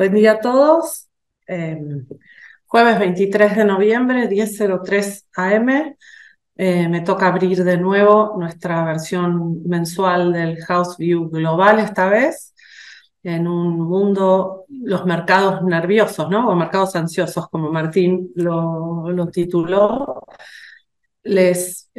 Buen día a todos. Eh, Jueves 23 de noviembre, 10:03 AM. Me toca abrir de nuevo nuestra versión mensual del House View Global esta vez, en un mundo, los mercados nerviosos, ¿no? O mercados ansiosos, como Martín lo tituló. Les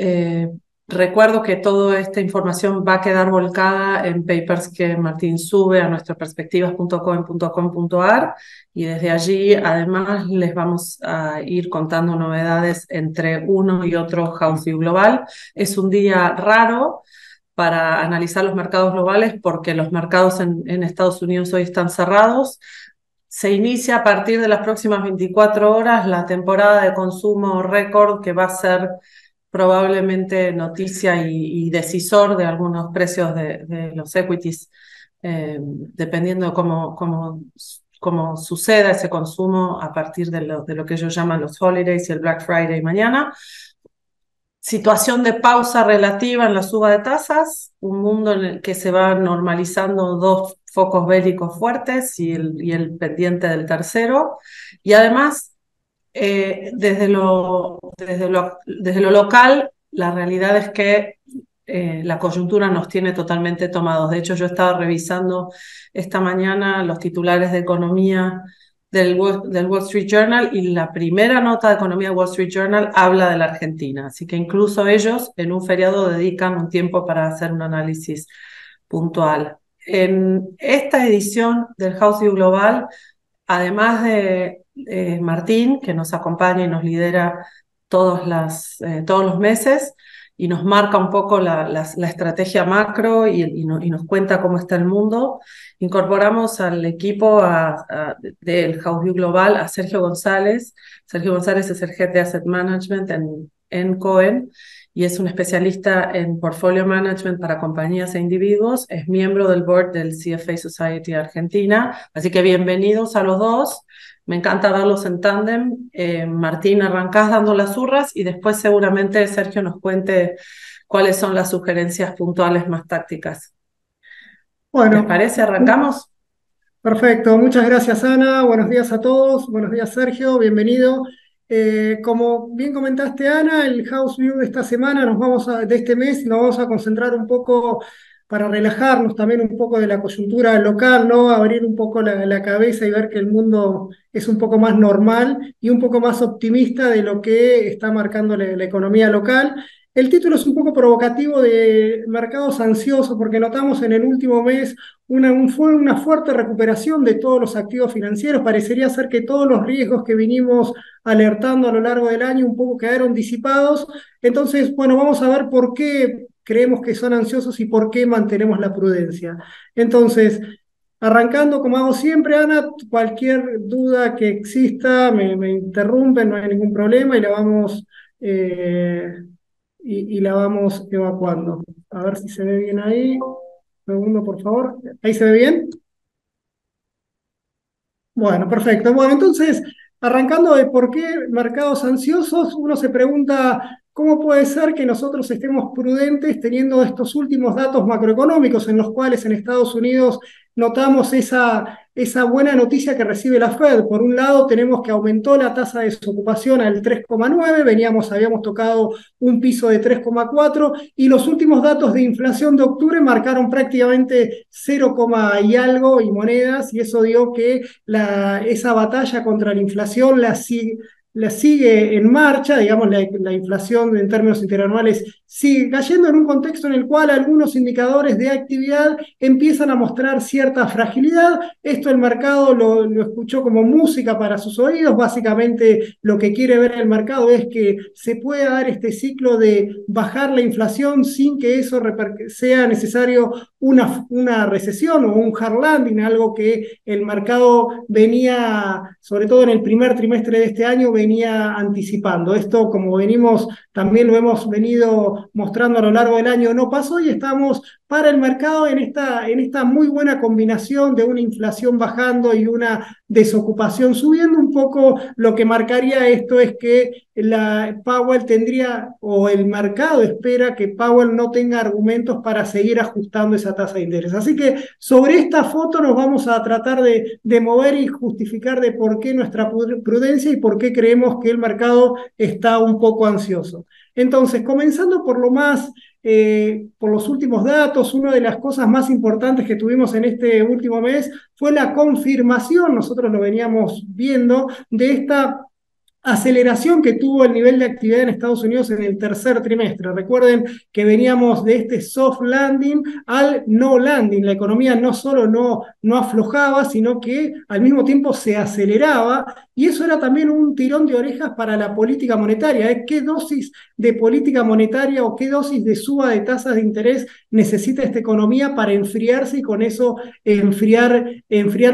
recuerdo que toda esta información va a quedar volcada en papers que Martín sube a nuestra perspectivas.com.ar y desde allí además les vamos a ir contando novedades entre uno y otro House View Global. Es un día raro para analizar los mercados globales porque los mercados en Estados Unidos hoy están cerrados. Se inicia a partir de las próximas 24 horas la temporada de consumo récord que va a ser probablemente noticia y decisor de algunos precios de los equities, dependiendo de cómo suceda ese consumo a partir de lo que ellos llaman los holidays y el Black Friday mañana. Situación de pausa relativa en la suba de tasas, un mundo en el que se van normalizando dos focos bélicos fuertes y el pendiente del tercero, y además desde lo local, la realidad es que la coyuntura nos tiene totalmente tomados. De hecho, yo estaba revisando esta mañana los titulares de economía del Wall Street Journal y la primera nota de economía del Wall Street Journal habla de la Argentina. Así que incluso ellos en un feriado dedican un tiempo para hacer un análisis puntual. En esta edición del House View Global, además de Martín, que nos acompaña y nos lidera todos los meses y nos marca un poco la estrategia macro y nos cuenta cómo está el mundo, incorporamos al equipo del House View Global a Sergio González. Sergio González es el Head de Asset Management en Cohen y es un especialista en portfolio management para compañías e individuos, es miembro del board del CFA Society Argentina, así que bienvenidos a los dos. Me encanta verlos en tándem. Martín, arrancás dando las urras y después seguramente Sergio nos cuente cuáles son las sugerencias puntuales más tácticas. ¿Les Bueno, parece? ¿Arrancamos? perfecto. Muchas gracias, Ana. Buenos días a todos. Buenos días, Sergio. Bienvenido. Como bien comentaste, Ana, el House View de esta semana, de este mes, nos vamos a concentrar un poco para relajarnos también un poco de la coyuntura local, ¿no? Abrir un poco la cabeza y ver que el mundo es un poco más normal y un poco más optimista de lo que está marcando la economía local. El título es un poco provocativo de mercados ansiosos porque notamos en el último mes fue una fuerte recuperación de todos los activos financieros. Parecería ser que todos los riesgos que vinimos alertando a lo largo del año un poco quedaron disipados. Entonces, bueno, vamos a ver por qué creemos que son ansiosos y por qué mantenemos la prudencia. Entonces, arrancando como hago siempre, Ana, cualquier duda que exista me interrumpen, no hay ningún problema y la vamos evacuando. A ver si se ve bien ahí. Segundo, por favor. ¿Ahí se ve bien? Bueno, perfecto. Bueno, entonces, arrancando de por qué mercados ansiosos, uno se pregunta cómo puede ser que nosotros estemos prudentes teniendo estos últimos datos macroeconómicos en los cuales en Estados Unidos notamos esa buena noticia que recibe la Fed. Por un lado, tenemos que aumentó la tasa de desocupación al 3,9, habíamos tocado un piso de 3,4 y los últimos datos de inflación de octubre marcaron prácticamente 0, y algo y monedas y eso dio que esa batalla contra la inflación la sigue en marcha, digamos, la inflación en términos interanuales sigue cayendo en un contexto en el cual algunos indicadores de actividad empiezan a mostrar cierta fragilidad. Esto el mercado lo escuchó como música para sus oídos. Básicamente lo que quiere ver el mercado es que se pueda dar este ciclo de bajar la inflación sin que eso sea necesario una recesión o un hard landing, algo que el mercado venía, sobre todo en el primer trimestre de este año, venía anticipando. Esto, como también lo hemos venido mostrando a lo largo del año no pasó y estamos para el mercado en esta muy buena combinación de una inflación bajando y una desocupación subiendo. Un poco lo que marcaría esto es que Powell tendría, o el mercado espera que Powell no tenga argumentos para seguir ajustando esa tasa de interés. Así que sobre esta foto nos vamos a tratar de mover y justificar de por qué nuestra prudencia y por qué creemos que el mercado está un poco ansioso. Entonces, comenzando por por los últimos datos, una de las cosas más importantes que tuvimos en este último mes fue la confirmación, nosotros lo veníamos viendo, de esta aceleración que tuvo el nivel de actividad en Estados Unidos en el tercer trimestre. Recuerden que veníamos de este soft landing al no landing. La economía no solo no aflojaba, sino que al mismo tiempo se aceleraba, y eso era también un tirón de orejas para la política monetaria. ¿Qué dosis de política monetaria o qué dosis de suba de tasas de interés necesita esta economía para enfriarse y con eso enfriar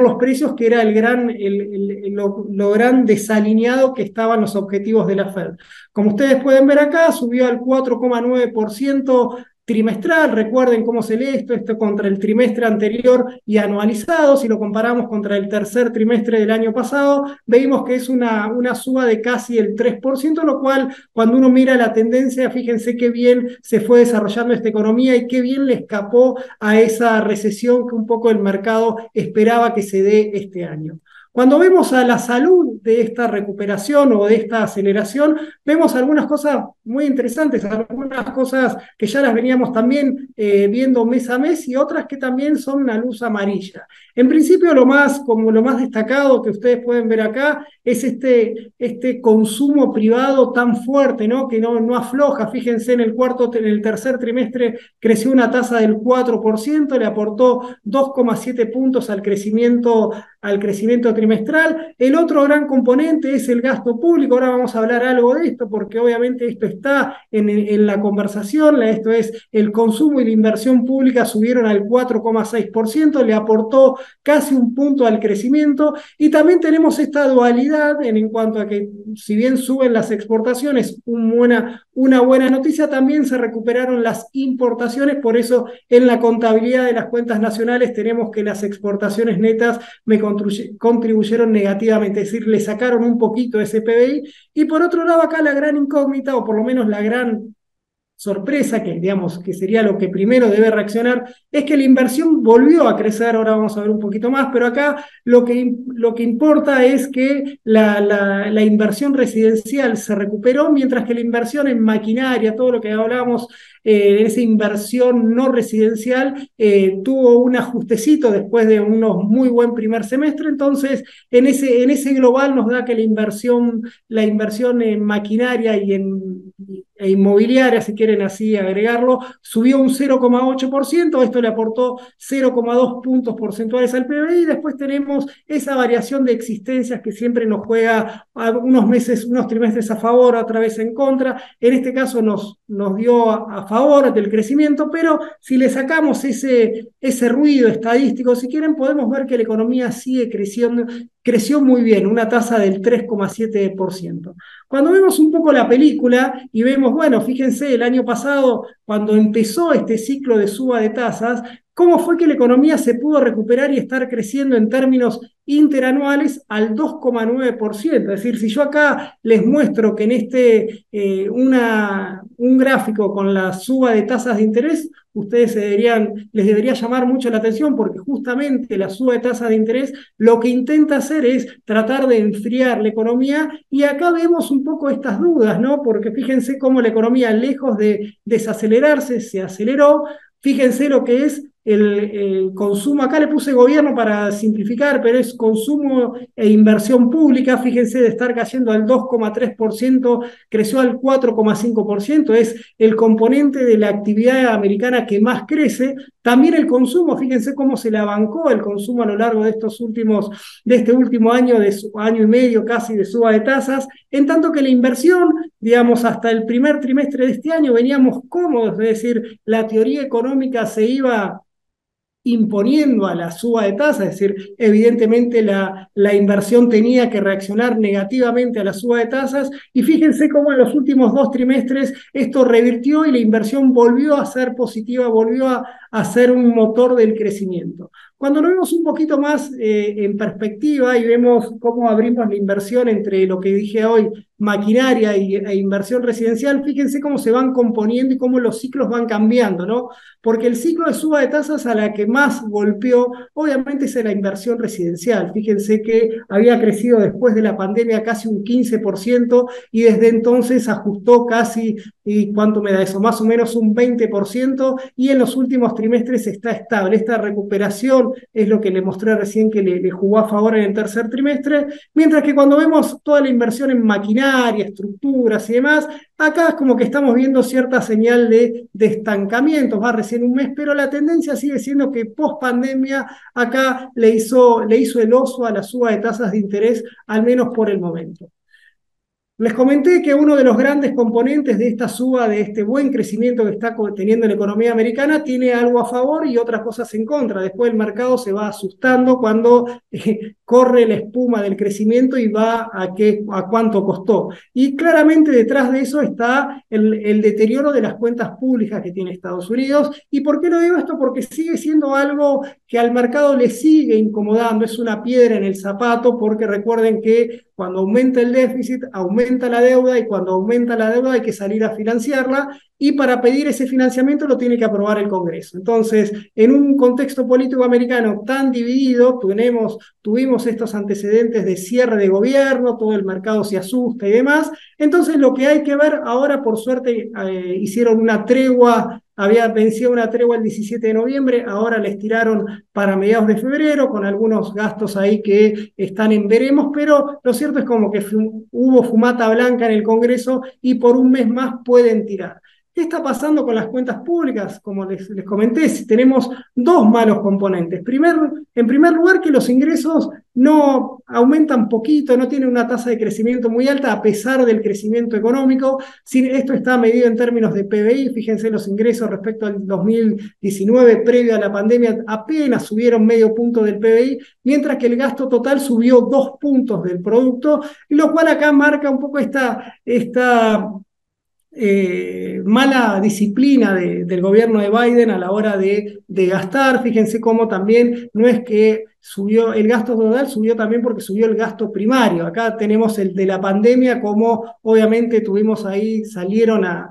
los precios, que era lo gran desalineado que estaban los objetivos de la Fed? Como ustedes pueden ver acá, subió al 4,9% trimestral. Recuerden cómo se lee esto contra el trimestre anterior y anualizado. Si lo comparamos contra el tercer trimestre del año pasado, veis que es una suba de casi el 3%, lo cual, cuando uno mira la tendencia, fíjense qué bien se fue desarrollando esta economía y qué bien le escapó a esa recesión que un poco el mercado esperaba que se dé este año. Cuando vemos a la salud de esta recuperación o de esta aceleración, vemos algunas cosas muy interesantes, algunas cosas que ya las veníamos también viendo mes a mes y otras que también son una luz amarilla. En principio, lo más destacado que ustedes pueden ver acá es este consumo privado tan fuerte, ¿no? Que no afloja. Fíjense, en el tercer trimestre creció una tasa del 4%, le aportó 2,7 puntos al crecimiento trimestral. El otro gran componente es el gasto público. Ahora vamos a hablar algo de esto, porque obviamente esto está en la conversación. Esto es, el consumo y la inversión pública subieron al 4,6%, le aportó casi un punto al crecimiento. Y también tenemos esta dualidad en cuanto a que, si bien suben las exportaciones, una buena noticia, también se recuperaron las importaciones. Por eso, en la contabilidad de las cuentas nacionales tenemos que las exportaciones netas contribuyeron negativamente, es decir, le sacaron un poquito ese PBI. Y por otro lado, acá la gran incógnita, o por lo menos la gran sorpresa, que digamos que sería lo que primero debe reaccionar, es que la inversión volvió a crecer. Ahora vamos a ver un poquito más, pero acá lo que importa es que la inversión residencial se recuperó, mientras que la inversión en maquinaria, todo lo que hablábamos, esa inversión no residencial, tuvo un ajustecito después de unos muy buen primer semestre. Entonces, en ese global nos da que la inversión en maquinaria e inmobiliaria, si quieren así agregarlo, subió un 0,8%, esto le aportó 0,2 puntos porcentuales al PBI. Y después tenemos esa variación de existencias que siempre nos juega unos trimestres a favor, otra vez en contra. En este caso nos dio a favor del crecimiento, pero si le sacamos ese ruido estadístico, si quieren, podemos ver que la economía sigue creciendo, creció muy bien, una tasa del 3,7%. Cuando vemos un poco la película y vemos, bueno, fíjense, el año pasado, cuando empezó este ciclo de suba de tasas, cómo fue que la economía se pudo recuperar y estar creciendo en términos interanuales al 2,9%. Es decir, si yo acá les muestro que en un gráfico con la suba de tasas de interés, ustedes les debería llamar mucho la atención, porque justamente la suba de tasas de interés lo que intenta hacer es tratar de enfriar la economía. Y acá vemos un poco estas dudas, ¿no? Porque fíjense cómo la economía, lejos de desacelerarse, se aceleró. Fíjense lo que es el consumo. Acá le puse gobierno para simplificar, pero es consumo e inversión pública. Fíjense, de estar cayendo al 2,3%, creció al 4,5%. Es el componente de la actividad americana que más crece. También el consumo, fíjense cómo se la bancó el consumo a lo largo de este último año, año y medio casi, de suba de tasas, en tanto que la inversión, digamos, hasta el primer trimestre de este año veníamos cómodos. Es decir, la teoría económica se iba imponiendo a la suba de tasas, es decir, evidentemente la inversión tenía que reaccionar negativamente a la suba de tasas, y fíjense cómo en los últimos 2 trimestres esto revirtió y la inversión volvió a ser positiva, volvió a ser un motor del crecimiento. Cuando lo vemos un poquito más en perspectiva y vemos cómo abrimos la inversión entre lo que dije hoy, maquinaria e inversión residencial, fíjense cómo se van componiendo y cómo los ciclos van cambiando, ¿no? Porque el ciclo de suba de tasas a la que más golpeó, obviamente, es la inversión residencial. Fíjense que había crecido después de la pandemia casi un 15% y desde entonces ajustó casi, ¿y cuánto me da eso? Más o menos un 20%, y en los últimos trimestres está estable. Esta recuperación es lo que le mostré recién que le jugó a favor en el tercer trimestre, mientras que cuando vemos toda la inversión en maquinaria, estructuras y demás, acá es como que estamos viendo cierta señal de estancamiento, va recién un mes, pero la tendencia sigue siendo que post pandemia acá le hizo el oso a la suba de tasas de interés, al menos por el momento. Les comenté que uno de los grandes componentes de esta suba, de este buen crecimiento que está teniendo la economía americana, tiene algo a favor y otras cosas en contra. Después el mercado se va asustando cuando corre la espuma del crecimiento y va a cuánto costó. Y claramente detrás de eso está el deterioro de las cuentas públicas que tiene Estados Unidos. ¿Y por qué lo digo esto? Porque sigue siendo algo que al mercado le sigue incomodando, es una piedra en el zapato, porque recuerden que cuando aumenta el déficit, aumenta la deuda, y cuando aumenta la deuda hay que salir a financiarla, y para pedir ese financiamiento lo tiene que aprobar el Congreso. Entonces, en un contexto político americano tan dividido, tuvimos estos antecedentes de cierre de gobierno, todo el mercado se asusta y demás. Entonces, lo que hay que ver ahora, por suerte, hicieron una tregua. Había vencido una tregua el 17 de noviembre, ahora les tiraron para mediados de febrero, con algunos gastos ahí que están en veremos, pero lo cierto es como que hubo fumata blanca en el Congreso y por un mes más pueden tirar. ¿Qué está pasando con las cuentas públicas? Como les comenté, tenemos dos malos componentes. En primer lugar, que los ingresos no aumentan poquito, no tienen una tasa de crecimiento muy alta a pesar del crecimiento económico. Esto está medido en términos de PBI. Fíjense, los ingresos respecto al 2019, previo a la pandemia, apenas subieron medio punto del PBI, mientras que el gasto total subió 2 puntos del producto, lo cual acá marca un poco esta mala disciplina del gobierno de Biden a la hora de gastar. Fíjense cómo también no es que subió el gasto total, subió también porque subió el gasto primario. Acá tenemos el de la pandemia, como obviamente tuvimos ahí, salieron a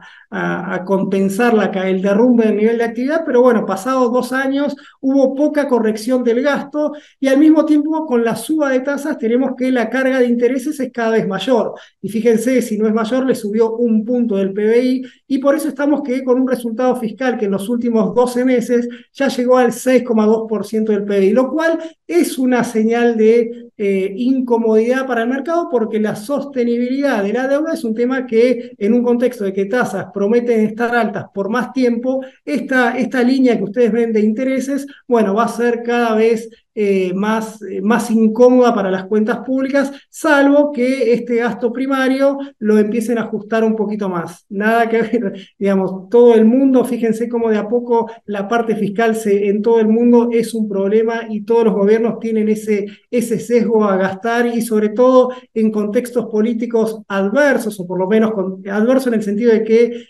compensar el derrumbe del nivel de actividad, pero bueno, pasados 2 años hubo poca corrección del gasto, y al mismo tiempo con la suba de tasas tenemos que la carga de intereses es cada vez mayor. Y fíjense, si no es mayor, le subió 1 punto del PBI, y por eso estamos con un resultado fiscal que en los últimos 12 meses ya llegó al 6,2% del PBI, lo cual es una señal de incomodidad para el mercado, porque la sostenibilidad de la deuda es un tema que, en un contexto de que tasas prometen estar altas por más tiempo, esta línea que ustedes ven de intereses, bueno, va a ser cada vez más incómoda para las cuentas públicas, salvo que este gasto primario lo empiecen a ajustar un poquito más. Nada que ver, digamos, todo el mundo, fíjense cómo de a poco la parte fiscal en todo el mundo es un problema, y todos los gobiernos tienen ese sesgo a gastar, y sobre todo en contextos políticos adversos, o por lo menos adverso en el sentido de que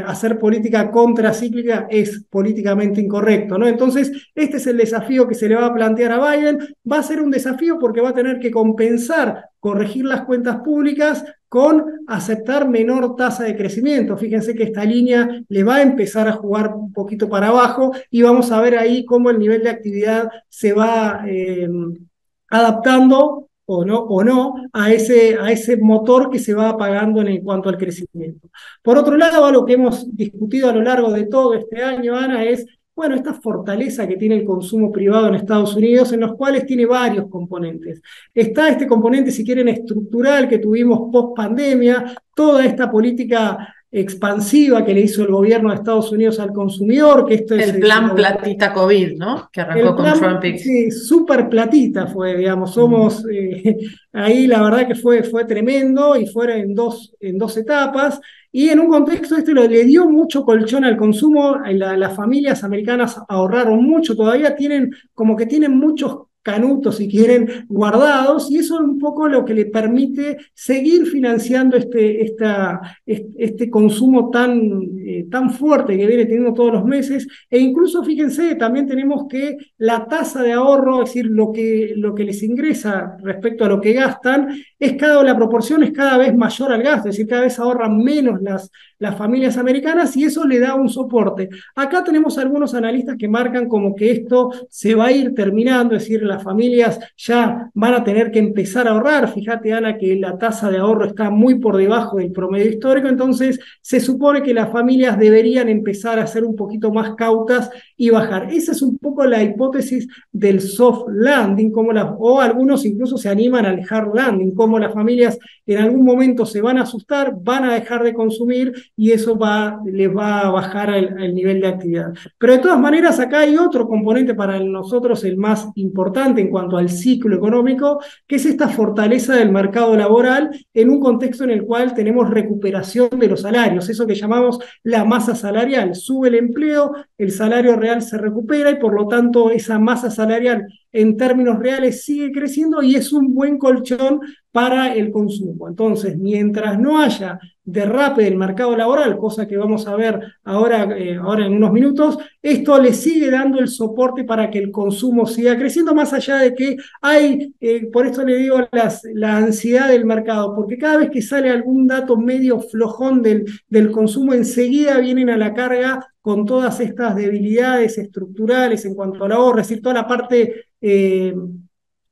hacer política contracíclica es políticamente incorrecto, ¿no? Entonces, este es el desafío que se le va a plantear a Biden. Va a ser un desafío porque va a tener que corregir las cuentas públicas con aceptar menor tasa de crecimiento. Fíjense que esta línea le va a empezar a jugar un poquito para abajo, y vamos a ver ahí cómo el nivel de actividad se va adaptando o no a ese motor que se va apagando en cuanto al crecimiento. Por otro lado, algo que hemos discutido a lo largo de todo este año, Ana, es, bueno, esta fortaleza que tiene el consumo privado en Estados Unidos, en los cuales tiene varios componentes. Está este componente, si quieren, estructural que tuvimos post pandemia, toda esta política expansiva que le hizo el gobierno de Estados Unidos al consumidor, que esto es... El plan platita COVID, ¿no? Que arrancó El con plan, Trump y... sí, súper platita fue, digamos, Mm. somos, ahí la verdad que fue tremendo y fue en dos etapas, y en un contexto le dio mucho colchón al consumo, las familias americanas ahorraron mucho, todavía tienen, como que tienen muchos canutos, si quieren, guardados, y eso es un poco lo que le permite seguir financiando este consumo tan fuerte que viene teniendo todos los meses. E incluso fíjense, también tenemos que la tasa de ahorro, es decir, lo que les ingresa respecto a lo que gastan, la proporción es cada vez mayor al gasto, es decir, cada vez ahorran menos las familias americanas y eso le da un soporte. Acá tenemos algunos analistas que marcan como que esto se va a ir terminando, es decir, las familias ya van a tener que empezar a ahorrar. Fíjate, Ana, que la tasa de ahorro está muy por debajo del promedio histórico, entonces se supone que las familias deberían empezar a ser un poquito más cautas y bajar. Esa es un poco la hipótesis del soft landing, o algunos incluso se animan al hard landing, como las familias en algún momento se van a asustar, van a dejar de consumir y eso les va a bajar el nivel de actividad. Pero de todas maneras, acá hay otro componente para nosotros, el más importante en cuanto al ciclo económico, que es esta fortaleza del mercado laboral en un contexto en el cual tenemos recuperación de los salarios, eso que llamamos la masa salarial. Sube el empleo, el salario real se recupera y por lo tanto esa masa salarial en términos reales sigue creciendo y es un buen colchón para el consumo. Entonces, mientras no haya derrape del mercado laboral, cosa que vamos a ver ahora en unos minutos, esto le sigue dando el soporte para que el consumo siga creciendo, más allá de que hay, por esto le digo, la ansiedad del mercado, porque cada vez que sale algún dato medio flojón del consumo, enseguida vienen a la carga con todas estas debilidades estructurales en cuanto al ahorro, es decir, toda la parte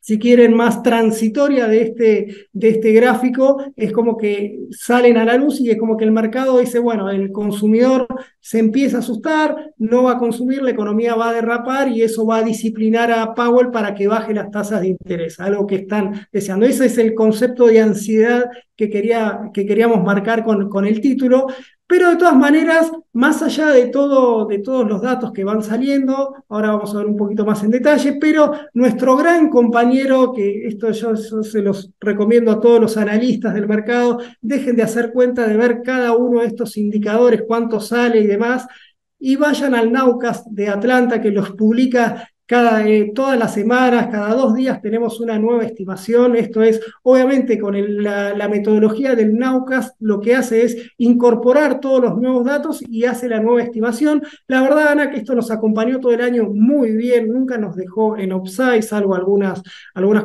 si quieren, más transitoria de este gráfico, es como que salen a la luz y es como que el mercado dice, bueno, el consumidor se empieza a asustar, no va a consumir, la economía va a derrapar y eso va a disciplinar a Powell para que baje las tasas de interés, algo que están deseando. Ese es el concepto de ansiedad que queríamos marcar con el título. Pero de todas maneras, más allá de todos los datos que van saliendo, ahora vamos a ver un poquito más en detalle, pero nuestro gran compañero, que esto yo se los recomiendo a todos los analistas del mercado, dejen de hacer cuenta de ver cada uno de estos indicadores, cuánto sale y demás, y vayan al Nowcast de Atlanta, que los publica todas las semanas, cada 2 días tenemos una nueva estimación. Esto es, obviamente, con la metodología del Nowcast, lo que hace es incorporar todos los nuevos datos y hace la nueva estimación. La verdad, Ana, que esto nos acompañó todo el año muy bien, nunca nos dejó en offside, salvo algunas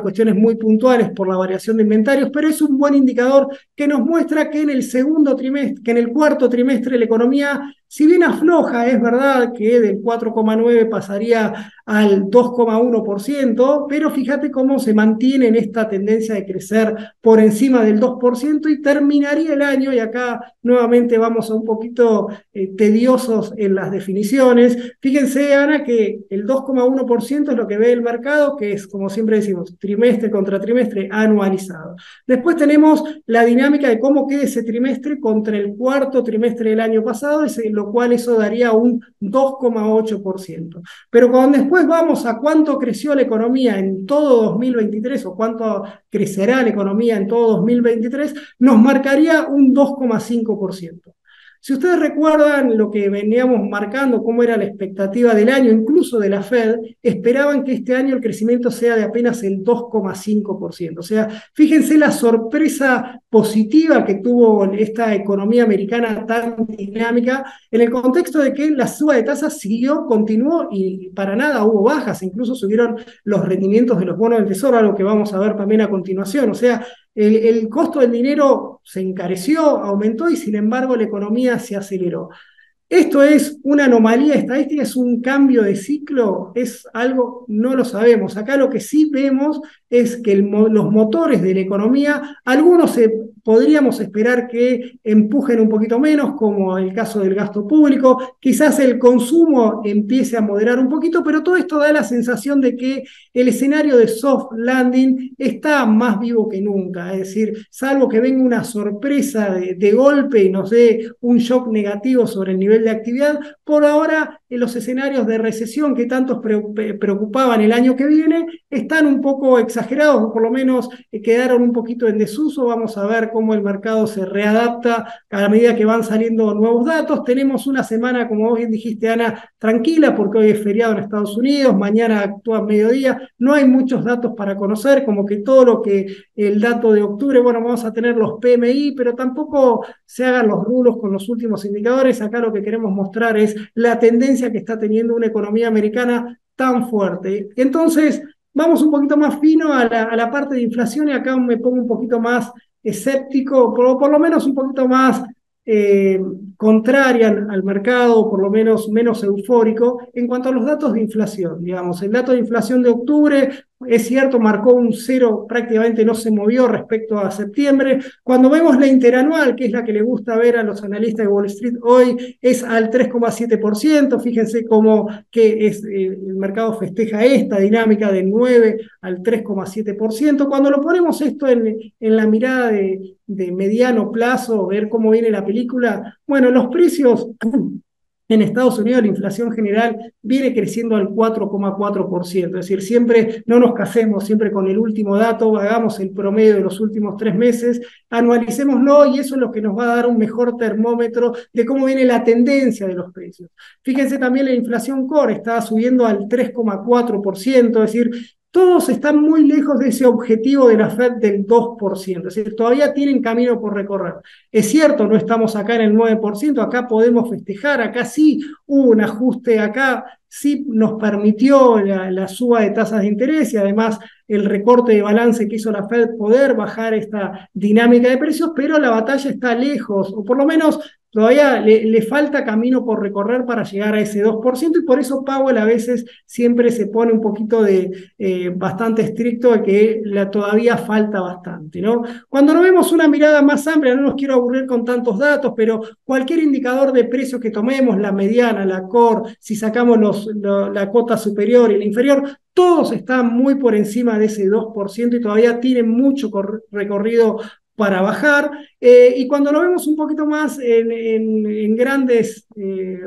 cuestiones muy puntuales por la variación de inventarios, pero es un buen indicador que nos muestra que en el segundo trimestre, que en el cuarto trimestre la economía, si bien afloja, es verdad que del 4,9 pasaría al 2,1%, pero fíjate cómo se mantiene en esta tendencia de crecer por encima del 2% y terminaría el año, y acá nuevamente vamos a un poquito tediosos en las definiciones. Fíjense, Ana, que el 2,1% es lo que ve el mercado, que es, como siempre decimos, trimestre contra trimestre anualizado. Después tenemos la dinámica de cómo queda ese trimestre contra el cuarto trimestre del año pasado, lo cual eso daría un 2,8%. Pero cuando después vamos a cuánto creció la economía en todo 2023 o cuánto crecerá la economía en todo 2023, nos marcaría un 2,5%. Si ustedes recuerdan lo que veníamos marcando, cómo era la expectativa del año, incluso de la Fed, esperaban que este año el crecimiento sea de apenas el 2,5%. O sea, fíjense la sorpresa positiva que tuvo esta economía americana tan dinámica, en el contexto de que la suba de tasas continuó y para nada hubo bajas, incluso subieron los rendimientos de los bonos del tesoro, algo que vamos a ver también a continuación. O sea, el costo del dinero se encareció, aumentó y sin embargo la economía se aceleró. ¿Esto es una anomalía estadística? ¿Es un cambio de ciclo? ¿Es algo? No lo sabemos. Acá lo que sí vemos es que los motores de la economía, algunos podríamos esperar que empujen un poquito menos, como el caso del gasto público, quizás el consumo empiece a moderar un poquito, pero todo esto da la sensación de que el escenario de soft landing está más vivo que nunca, es decir, salvo que venga una sorpresa de golpe y nos dé un shock negativo sobre el nivel de actividad, por ahora en los escenarios de recesión que tantos preocupaban el año que viene están un poco exagerados, o por lo menos quedaron un poquito en desuso. Vamos a ver cómo el mercado se readapta a la medida que van saliendo nuevos datos. Tenemos una semana, como vos bien dijiste, Ana, tranquila, porque hoy es feriado en Estados Unidos, mañana actúa mediodía, no hay muchos datos para conocer, como que todo lo que el dato de octubre, bueno, vamos a tener los PMI, pero tampoco se hagan los rulos con los últimos indicadores. Acá lo que queremos mostrar es la tendencia que está teniendo una economía americana tan fuerte. Entonces, vamos un poquito más fino a la parte de inflación, y acá me pongo un poquito más escéptico, por lo menos un poquito más contraria al mercado, por lo menos menos eufórico, en cuanto a los datos de inflación. Digamos, el dato de inflación de octubre, es cierto, marcó un cero, prácticamente no se movió respecto a septiembre. Cuando vemos la interanual, que es la que le gusta ver a los analistas de Wall Street hoy, es al 3,7%. Fíjense cómo que el mercado festeja esta dinámica del 9 al 3,7%. Cuando lo ponemos esto en la mirada de mediano plazo, ver cómo viene la película, bueno, los precios en Estados Unidos, la inflación general viene creciendo al 4,4%, es decir, siempre no nos casemos siempre con el último dato, hagamos el promedio de los últimos 3 meses, anualicémoslo, y eso es lo que nos va a dar un mejor termómetro de cómo viene la tendencia de los precios. Fíjense también, la inflación core está subiendo al 3,4%, es decir, todos están muy lejos de ese objetivo de la Fed del 2%, es decir, todavía tienen camino por recorrer. Es cierto, no estamos acá en el 9%, acá podemos festejar, acá sí hubo un ajuste, acá sí nos permitió la suba de tasas de interés, y además el recorte de balance que hizo la Fed poder bajar esta dinámica de precios, pero la batalla está lejos, o por lo menos todavía le falta camino por recorrer para llegar a ese 2%, y por eso Powell a veces siempre se pone un poquito bastante estricto, de que todavía falta bastante, ¿no? Cuando nos vemos una mirada más amplia, no nos quiero aburrir con tantos datos, pero cualquier indicador de precios que tomemos, la mediana, la core, si sacamos la cuota superior y la inferior, todos están muy por encima de ese 2%, y todavía tienen mucho recorrido para bajar. Y cuando lo vemos un poquito más en grandes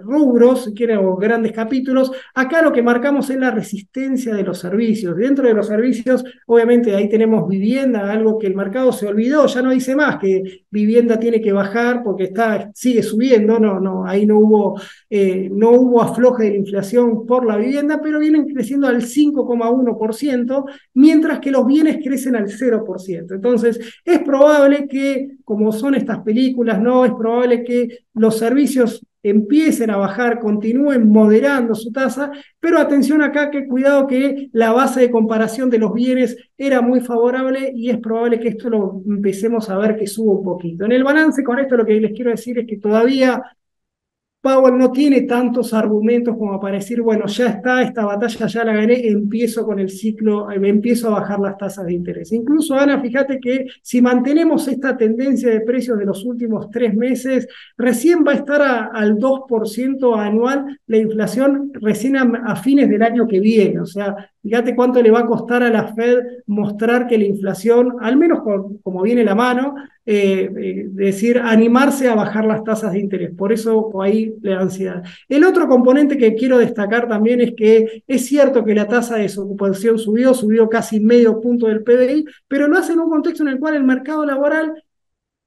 rubros, si quieren, o grandes capítulos, acá lo que marcamos es la resistencia de los servicios. Dentro de los servicios, obviamente, ahí tenemos vivienda, algo que el mercado se olvidó, ya no dice más que vivienda tiene que bajar porque sigue subiendo, ahí no hubo afloje de la inflación por la vivienda, pero vienen creciendo al 5,1%, mientras que los bienes crecen al 0%. Entonces, es probable que, como son estas películas, ¿no? Es probable que los servicios empiecen a bajar, continúen moderando su tasa, pero atención acá, que cuidado, que la base de comparación de los bienes era muy favorable, y es probable que esto lo empecemos a ver que suba un poquito. En el balance, con esto lo que les quiero decir es que todavía Powell no tiene tantos argumentos como para decir, bueno, ya está, esta batalla ya la gané, empiezo con el ciclo, empiezo a bajar las tasas de interés. Incluso, Ana, fíjate que si mantenemos esta tendencia de precios de los últimos 3 meses, recién va a estar al 2% anual la inflación, recién a fines del año que viene. O sea, fíjate cuánto le va a costar a la Fed mostrar que la inflación, al menos como viene la mano, decir, animarse a bajar las tasas de interés. Por eso ahí la ansiedad. El otro componente que quiero destacar también es que es cierto que la tasa de desocupación subió casi medio punto del PBI, pero lo hace en un contexto en el cual el mercado laboral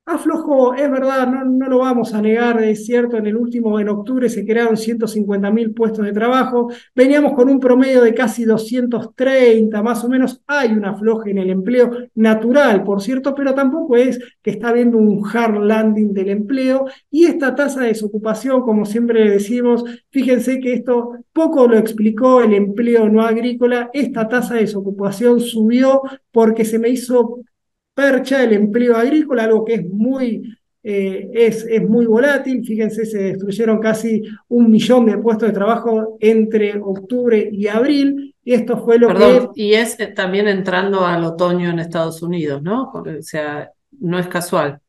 aflojó. Es verdad, no lo vamos a negar, es cierto, en octubre se crearon 150.000 puestos de trabajo, veníamos con un promedio de casi 230, más o menos. Hay un afloje en el empleo natural, por cierto, pero tampoco es que está habiendo un hard landing del empleo, y esta tasa de desocupación, como siempre decimos, fíjense que esto poco lo explicó el empleo no agrícola. Esta tasa de desocupación subió porque se me hizo percha el empleo agrícola, algo que es muy volátil. Fíjense, se destruyeron casi 1 millón de puestos de trabajo entre octubre y abril. y esto fue lo que... Perdón, y es también entrando al otoño en Estados Unidos, ¿no? O sea, no es casual,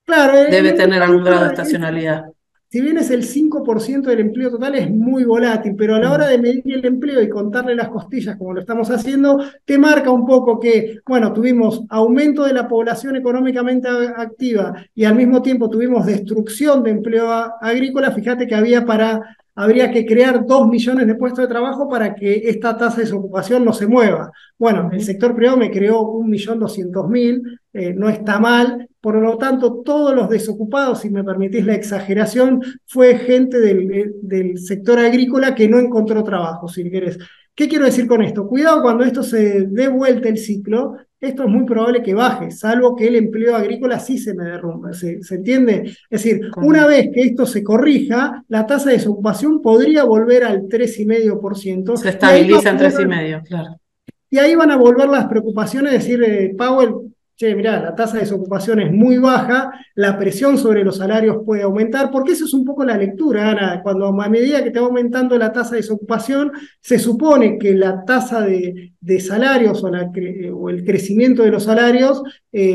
Claro, el debe empleo tener algún grado de agrícola estacionalidad. si bien es el 5% del empleo total, es muy volátil, pero a la hora Mm, de medir el empleo y contarle las costillas, como lo estamos haciendo, te marca un poco que, bueno, tuvimos aumento de la población económicamente activa y al mismo tiempo tuvimos destrucción de empleo agrícola. Fíjate que habría que crear 2 millones de puestos de trabajo para que esta tasa de desocupación no se mueva. Bueno, el ujú. sector privado me creó 1.200.000, no está mal. Por lo tanto, todos los desocupados, si me permitís la exageración, fue gente del sector agrícola que no encontró trabajo, si querés. ¿Qué quiero decir con esto? Cuidado cuando esto se dé vuelta el ciclo, esto es muy probable que baje, salvo que el empleo agrícola sí se me derrumbe. ¿Se entiende? Es decir, una Correcto. vez que esto se corrija, la tasa de desocupación podría volver al 3,5% Se y ahí va a estabiliza en tres y volver medio, claro. y ahí van a volver las preocupaciones, decir, Powell, che, mirá, la tasa de desocupación es muy baja, la presión sobre los salarios puede aumentar, porque eso es un poco la lectura, Ana, cuando a medida que te va aumentando la tasa de desocupación, se supone que la tasa de salarios o el crecimiento de los salarios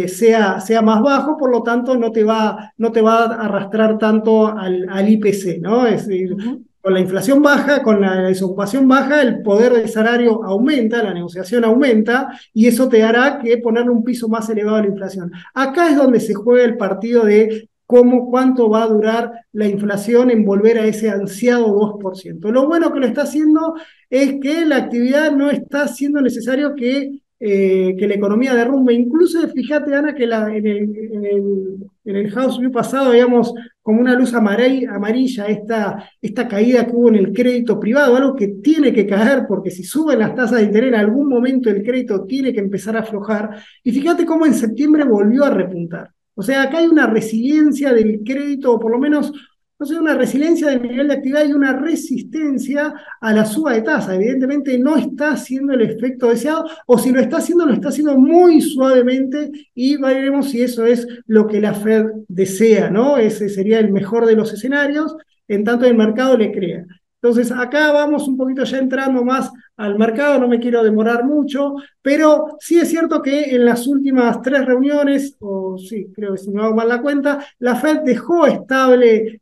sea más bajo, por lo tanto no te va a arrastrar tanto al IPC, ¿no? Es decir, Ujú. con la inflación baja, con la desocupación baja, el poder del salario aumenta, la negociación aumenta, y eso te hará que ponerle un piso más elevado a la inflación. Acá es donde se juega el partido de cuánto va a durar la inflación en volver a ese ansiado 2%. Lo bueno que lo está haciendo es que la actividad no está haciendo necesario que la economía derrumbe. Incluso, fíjate, Ana, que en el House View pasado, digamos, como una luz amarilla esta caída que hubo en el crédito privado, algo que tiene que caer, porque si suben las tasas de interés, en algún momento el crédito tiene que empezar a aflojar. Y fíjate cómo en septiembre volvió a repuntar. O sea, acá hay una resiliencia del crédito, o por lo menos, no sé, una resiliencia del nivel de actividad y una resistencia a la suba de tasa. Evidentemente no está haciendo el efecto deseado, o si lo está haciendo muy suavemente y veremos si eso es lo que la Fed desea, ¿no? Ese sería el mejor de los escenarios, en tanto el mercado le crea. Entonces, acá vamos un poquito ya entrando más al mercado, no me quiero demorar mucho, pero sí es cierto que en las últimas 3 reuniones, o sí, creo que si no hago mal la cuenta, la Fed dejó estable,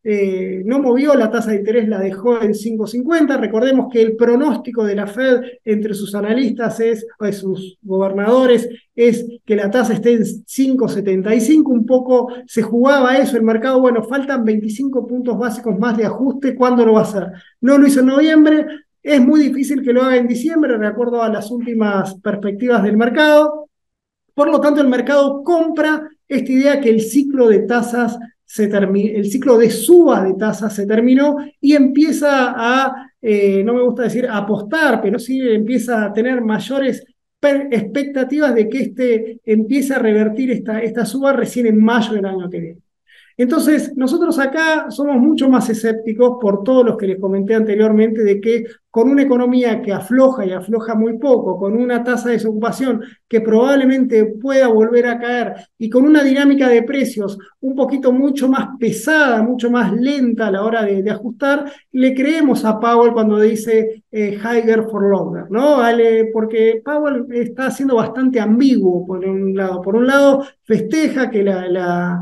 no movió la tasa de interés, la dejó en 5,50. Recordemos que el pronóstico de la Fed entre sus analistas o sus gobernadores es que la tasa esté en 5,75, un poco se jugaba eso el mercado, bueno, faltan 25 puntos básicos más de ajuste, ¿cuándo lo va a hacer? No lo hizo en noviembre, es muy difícil que lo haga en diciembre, de acuerdo a las últimas perspectivas del mercado. Por lo tanto, el mercado compra esta idea que el ciclo de tasas el ciclo de suba de tasas se terminó y empieza no me gusta decir apostar, pero sí empieza a tener mayores expectativas de que empiece a revertir esta suba recién en mayo del año que viene. Entonces, nosotros acá somos mucho más escépticos por todos los que les comenté anteriormente de que con una economía que afloja y afloja muy poco, con una tasa de desocupación que probablemente pueda volver a caer y con una dinámica de precios un poquito mucho más pesada, mucho más lenta a la hora de ajustar, le creemos a Powell cuando dice higher for longer, ¿no? Porque Powell está siendo bastante ambiguo por un lado. Por un lado, festeja que la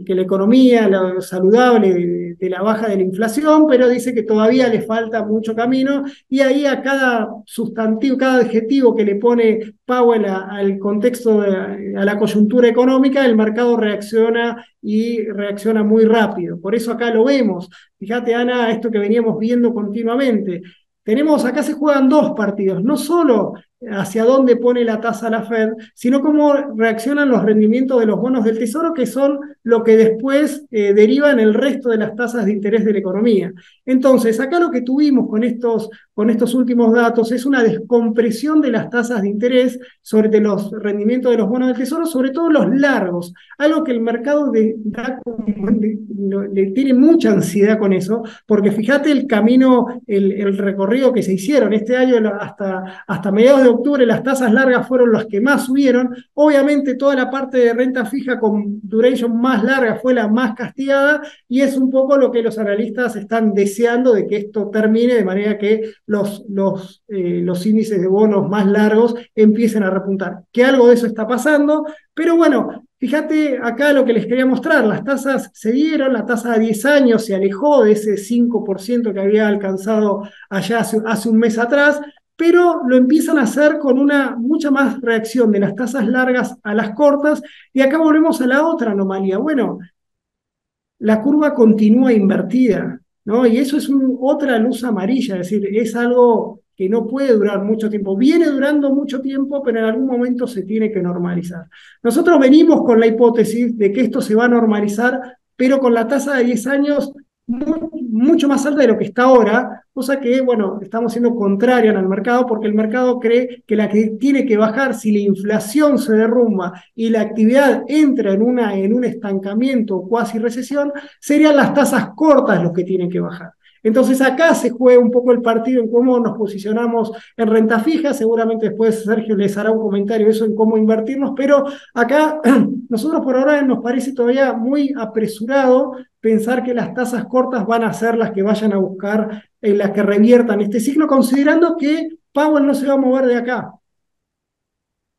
economía saludable de la baja de la inflación, pero dice que todavía le falta mucho camino y ahí a cada sustantivo, cada adjetivo que le pone Powell al contexto, a la coyuntura económica, el mercado reacciona y reacciona muy rápido. Por eso acá lo vemos. Fíjate, Ana, esto que veníamos viendo continuamente. Acá se juegan dos partidos, no solo hacia dónde pone la tasa la Fed, sino cómo reaccionan los rendimientos de los bonos del Tesoro, que son lo que después deriva en el resto de las tasas de interés de la economía. Entonces, acá lo que tuvimos con estos últimos datos es una descompresión de las tasas de interés sobre los rendimientos de los bonos del Tesoro, sobre todo los largos, algo que el mercado le tiene mucha ansiedad con eso, porque fíjate el camino, el recorrido que se hicieron este año hasta mediados de octubre las tasas largas fueron las que más subieron. Obviamente toda la parte de renta fija con duration más larga fue la más castigada y es un poco lo que los analistas están deseando de que esto termine de manera que los índices de bonos más largos empiecen a repuntar. Que algo de eso está pasando, pero bueno, fíjate acá lo que les quería mostrar, las tasas se dieron, la tasa de 10 años se alejó de ese 5% que había alcanzado allá hace un mes atrás, pero lo empiezan a hacer con una mucha más reacción de las tasas largas a las cortas, y acá volvemos a la otra anomalía. Bueno, la curva continúa invertida, ¿no? Y eso es otra luz amarilla, es decir, es algo que no puede durar mucho tiempo. Viene durando mucho tiempo, pero en algún momento se tiene que normalizar. Nosotros venimos con la hipótesis de que esto se va a normalizar, pero con la tasa de 10 años mucho más alta de lo que está ahora, cosa que, bueno, estamos siendo contrarios al mercado porque el mercado cree que la que tiene que bajar si la inflación se derrumba y la actividad entra en un estancamiento o cuasi recesión, serían las tasas cortas los que tienen que bajar. Entonces acá se juega un poco el partido en cómo nos posicionamos en renta fija, seguramente después Sergio les hará un comentario de eso en cómo invertirnos, pero acá nosotros por ahora nos parece todavía muy apresurado pensar que las tasas cortas van a ser las que vayan a buscar, las que reviertan este ciclo, considerando que Powell no se va a mover de acá.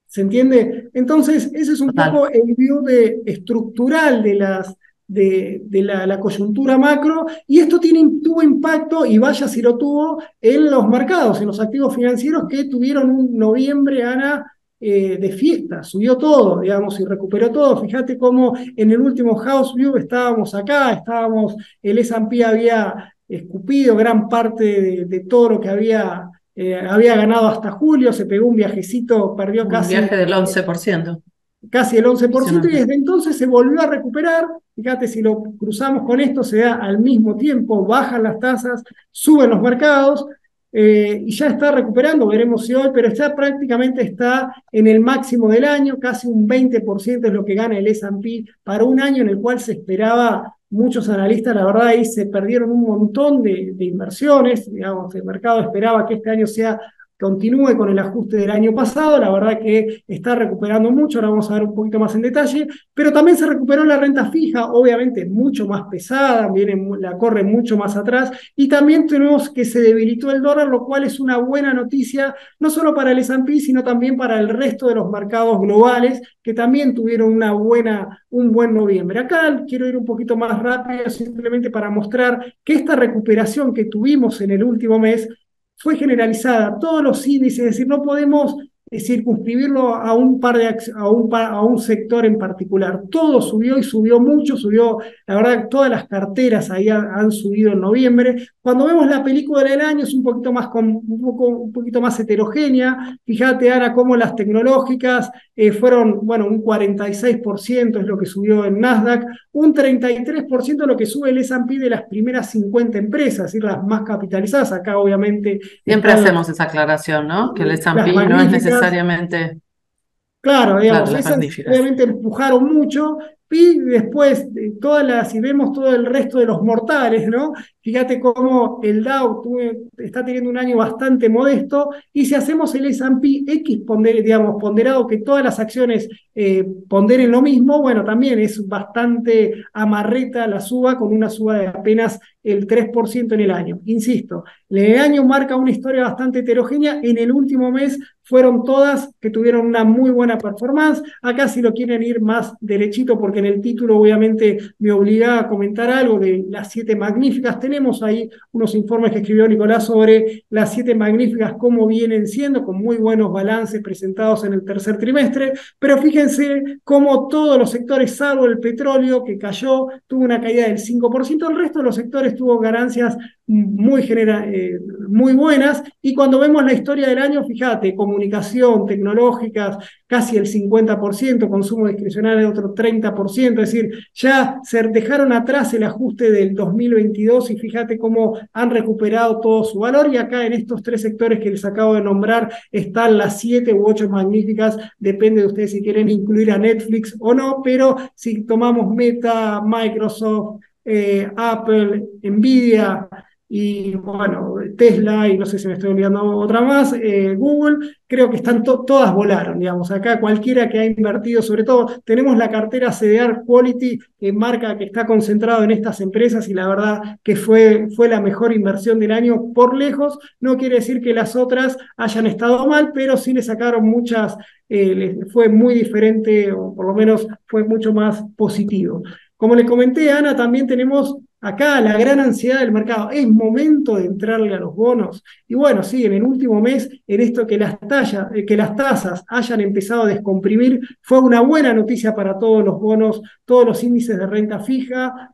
¿Se entiende? Entonces, ese es un poco el view estructural de la coyuntura macro, y esto tuvo impacto, y vaya si lo tuvo, en los mercados, en los activos financieros que tuvieron un noviembre, Ana, de fiesta, subió todo, digamos, y recuperó todo. Fíjate cómo en el último House View estábamos acá, el S&P había escupido gran parte de todo lo que había ganado hasta julio, se pegó un viajecito, perdió un viaje del 11%. Casi el 11%, y desde entonces se volvió a recuperar. Fíjate, si lo cruzamos con esto, se da al mismo tiempo, bajan las tasas, suben los mercados, y ya está recuperando, veremos si hoy, pero prácticamente está en el máximo del año, casi un 20% es lo que gana el S&P para un año en el cual se esperaba. Muchos analistas, la verdad, ahí se perdieron un montón de inversiones, digamos, el mercado esperaba que este año continúe con el ajuste del año pasado, la verdad que está recuperando mucho, ahora vamos a ver un poquito más en detalle, pero también se recuperó la renta fija, obviamente mucho más pesada, la corre mucho más atrás, y también tenemos que se debilitó el dólar, lo cual es una buena noticia, no solo para el S&P, sino también para el resto de los mercados globales, que también tuvieron un buen noviembre. Acá quiero ir un poquito más rápido, simplemente para mostrar que esta recuperación que tuvimos en el último mes fue generalizada, todos los índices, es decir, no podemos circunscribirlo a a un sector en particular. Todo subió y subió mucho, la verdad, todas las carteras ahí han subido en noviembre. Cuando vemos la película del año es un poquito más heterogénea. Fíjate, Ana, cómo las tecnológicas fueron, bueno, un 46% es lo que subió en Nasdaq, un 33% es lo que sube el S&P de las primeras 50 empresas, es decir, las más capitalizadas. Acá obviamente siempre hacemos esa aclaración, ¿no? Que el S&P no es necesariamente... Claro, digamos, las esas magníficas obviamente empujaron mucho, y después si vemos todo el resto de los mortales, ¿no? Fíjate cómo el Dow está teniendo un año bastante modesto, y si hacemos el S&P X ponderado, que todas las acciones ponderen lo mismo, bueno, también es bastante amarreta la suba, con una suba de apenas el 3% en el año. Insisto, el año marca una historia bastante heterogénea, en el último mes fueron todas que tuvieron una muy buena performance. Acá, si lo quieren ir más derechito, porque en el título obviamente me obliga a comentar algo de las 7 magníficas, tenemos ahí unos informes que escribió Nicolás sobre las 7 magníficas, cómo vienen siendo, con muy buenos balances presentados en el tercer trimestre, pero fíjense cómo todos los sectores, salvo el petróleo, que cayó, tuvo una caída del 5%, el resto de los sectores tuvo ganancias muy buenas, y cuando vemos la historia del año, fíjate, comunicación, tecnológicas, casi el 50%, consumo discrecional de otro 30%, es decir, ya se dejaron atrás el ajuste del 2022, y fíjate cómo han recuperado todo su valor, y acá en estos 3 sectores que les acabo de nombrar están las 7 u 8 magníficas, depende de ustedes si quieren incluir a Netflix o no, pero si tomamos Meta, Microsoft, Apple, Nvidia, y bueno, Tesla, y no sé si me estoy olvidando otra más, Google, creo que están todas volaron, digamos. Acá cualquiera que ha invertido, sobre todo, tenemos la cartera CDR Quality, que marca que está concentrado en estas empresas, y la verdad que fue la mejor inversión del año por lejos. No quiere decir que las otras hayan estado mal, pero sí le sacaron muchas, fue muy diferente, o por lo menos fue mucho más positivo. Como le comenté, Ana, también tenemos acá la gran ansiedad del mercado. Es momento de entrarle a los bonos. Y bueno, sí, en el último mes, en esto que las tasas hayan empezado a descomprimir, fue una buena noticia para todos los bonos, todos los índices de renta fija.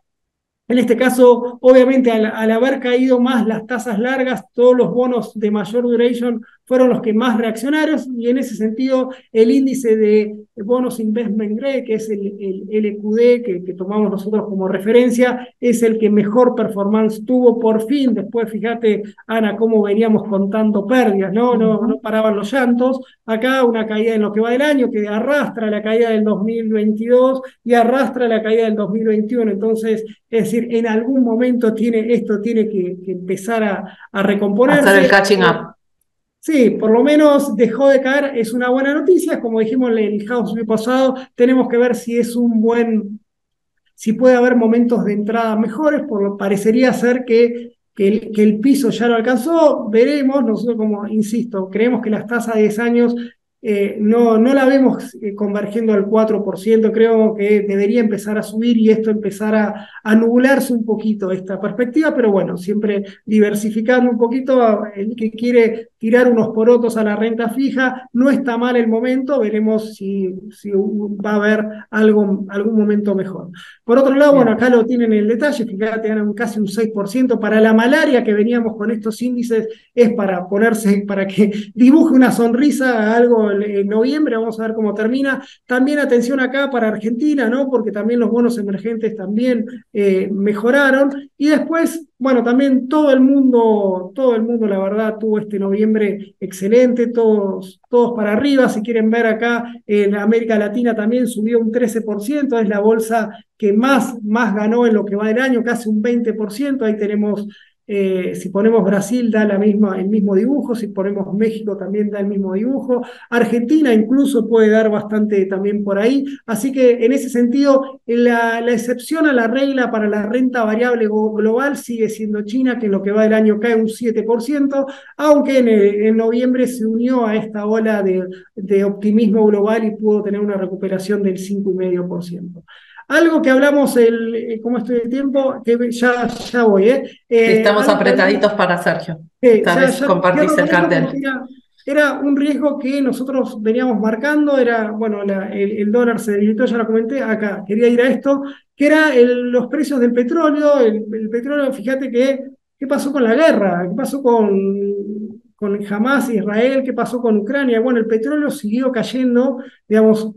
En este caso, obviamente, al haber caído más las tasas largas, todos los bonos de mayor duration fueron los que más reaccionaron, y en ese sentido el índice de bonos investment grade, que es el LQD que tomamos nosotros como referencia, es el que mejor performance tuvo por fin. Después, fíjate, Ana, cómo veníamos contando pérdidas, ¿no? No paraban los llantos. Acá una caída en lo que va del año, que arrastra la caída del 2022 y arrastra la caída del 2021. Entonces, es decir, en algún momento esto tiene que empezar a Hacer el recomponerse. catching up. Sí, por lo menos dejó de caer, es una buena noticia. Como dijimos en el house pasado, tenemos que ver si es un si puede haber momentos de entrada mejores. Parecería ser que el piso ya lo alcanzó. Veremos. Nosotros, como insisto, creemos que las tasas de 10 años no la vemos convergiendo al 4%. Creo que debería empezar a subir, y esto empezar a nublarse un poquito esta perspectiva, pero bueno, siempre diversificando un poquito. El que quiere tirar unos porotos a la renta fija, no está mal el momento. Veremos si va a haber algún momento mejor. Por otro lado, bueno, Bien. acá lo tienen en el detalle, fíjate, ganan casi un 6%. Para la malaria que veníamos con estos índices, es para que dibuje una sonrisa a algo en noviembre. Vamos a ver cómo termina. También atención acá para Argentina, ¿no? Porque también los bonos emergentes también mejoraron. Y después, bueno, también todo el mundo, la verdad, tuvo este noviembre excelente, todos para arriba. Si quieren ver acá, en América Latina también subió un 13%, es la bolsa que más ganó en lo que va del año, casi un 20%. Ahí tenemos, si ponemos Brasil, da el mismo dibujo. Si ponemos México, también da el mismo dibujo. Argentina incluso puede dar bastante también por ahí. Así que en ese sentido, la excepción a la regla para la renta variable global sigue siendo China, que en lo que va del año cae un 7%, aunque en noviembre se unió a esta ola de optimismo global y pudo tener una recuperación del 5,5%. Algo que hablamos, ¿cómo estoy de tiempo? Que ya voy, ¿eh? Estamos Algo que hablamos, apretaditos para Sergio. Esta ya vez compartís cierro el con esto, cartel. porque era un riesgo que nosotros veníamos marcando. Era, bueno, el dólar se debilitó, ya lo comenté. Acá quería ir a esto, que era los precios del petróleo. El petróleo, fíjate qué pasó con la guerra, qué pasó con Hamas e Israel, qué pasó con Ucrania. Bueno, el petróleo siguió cayendo, digamos.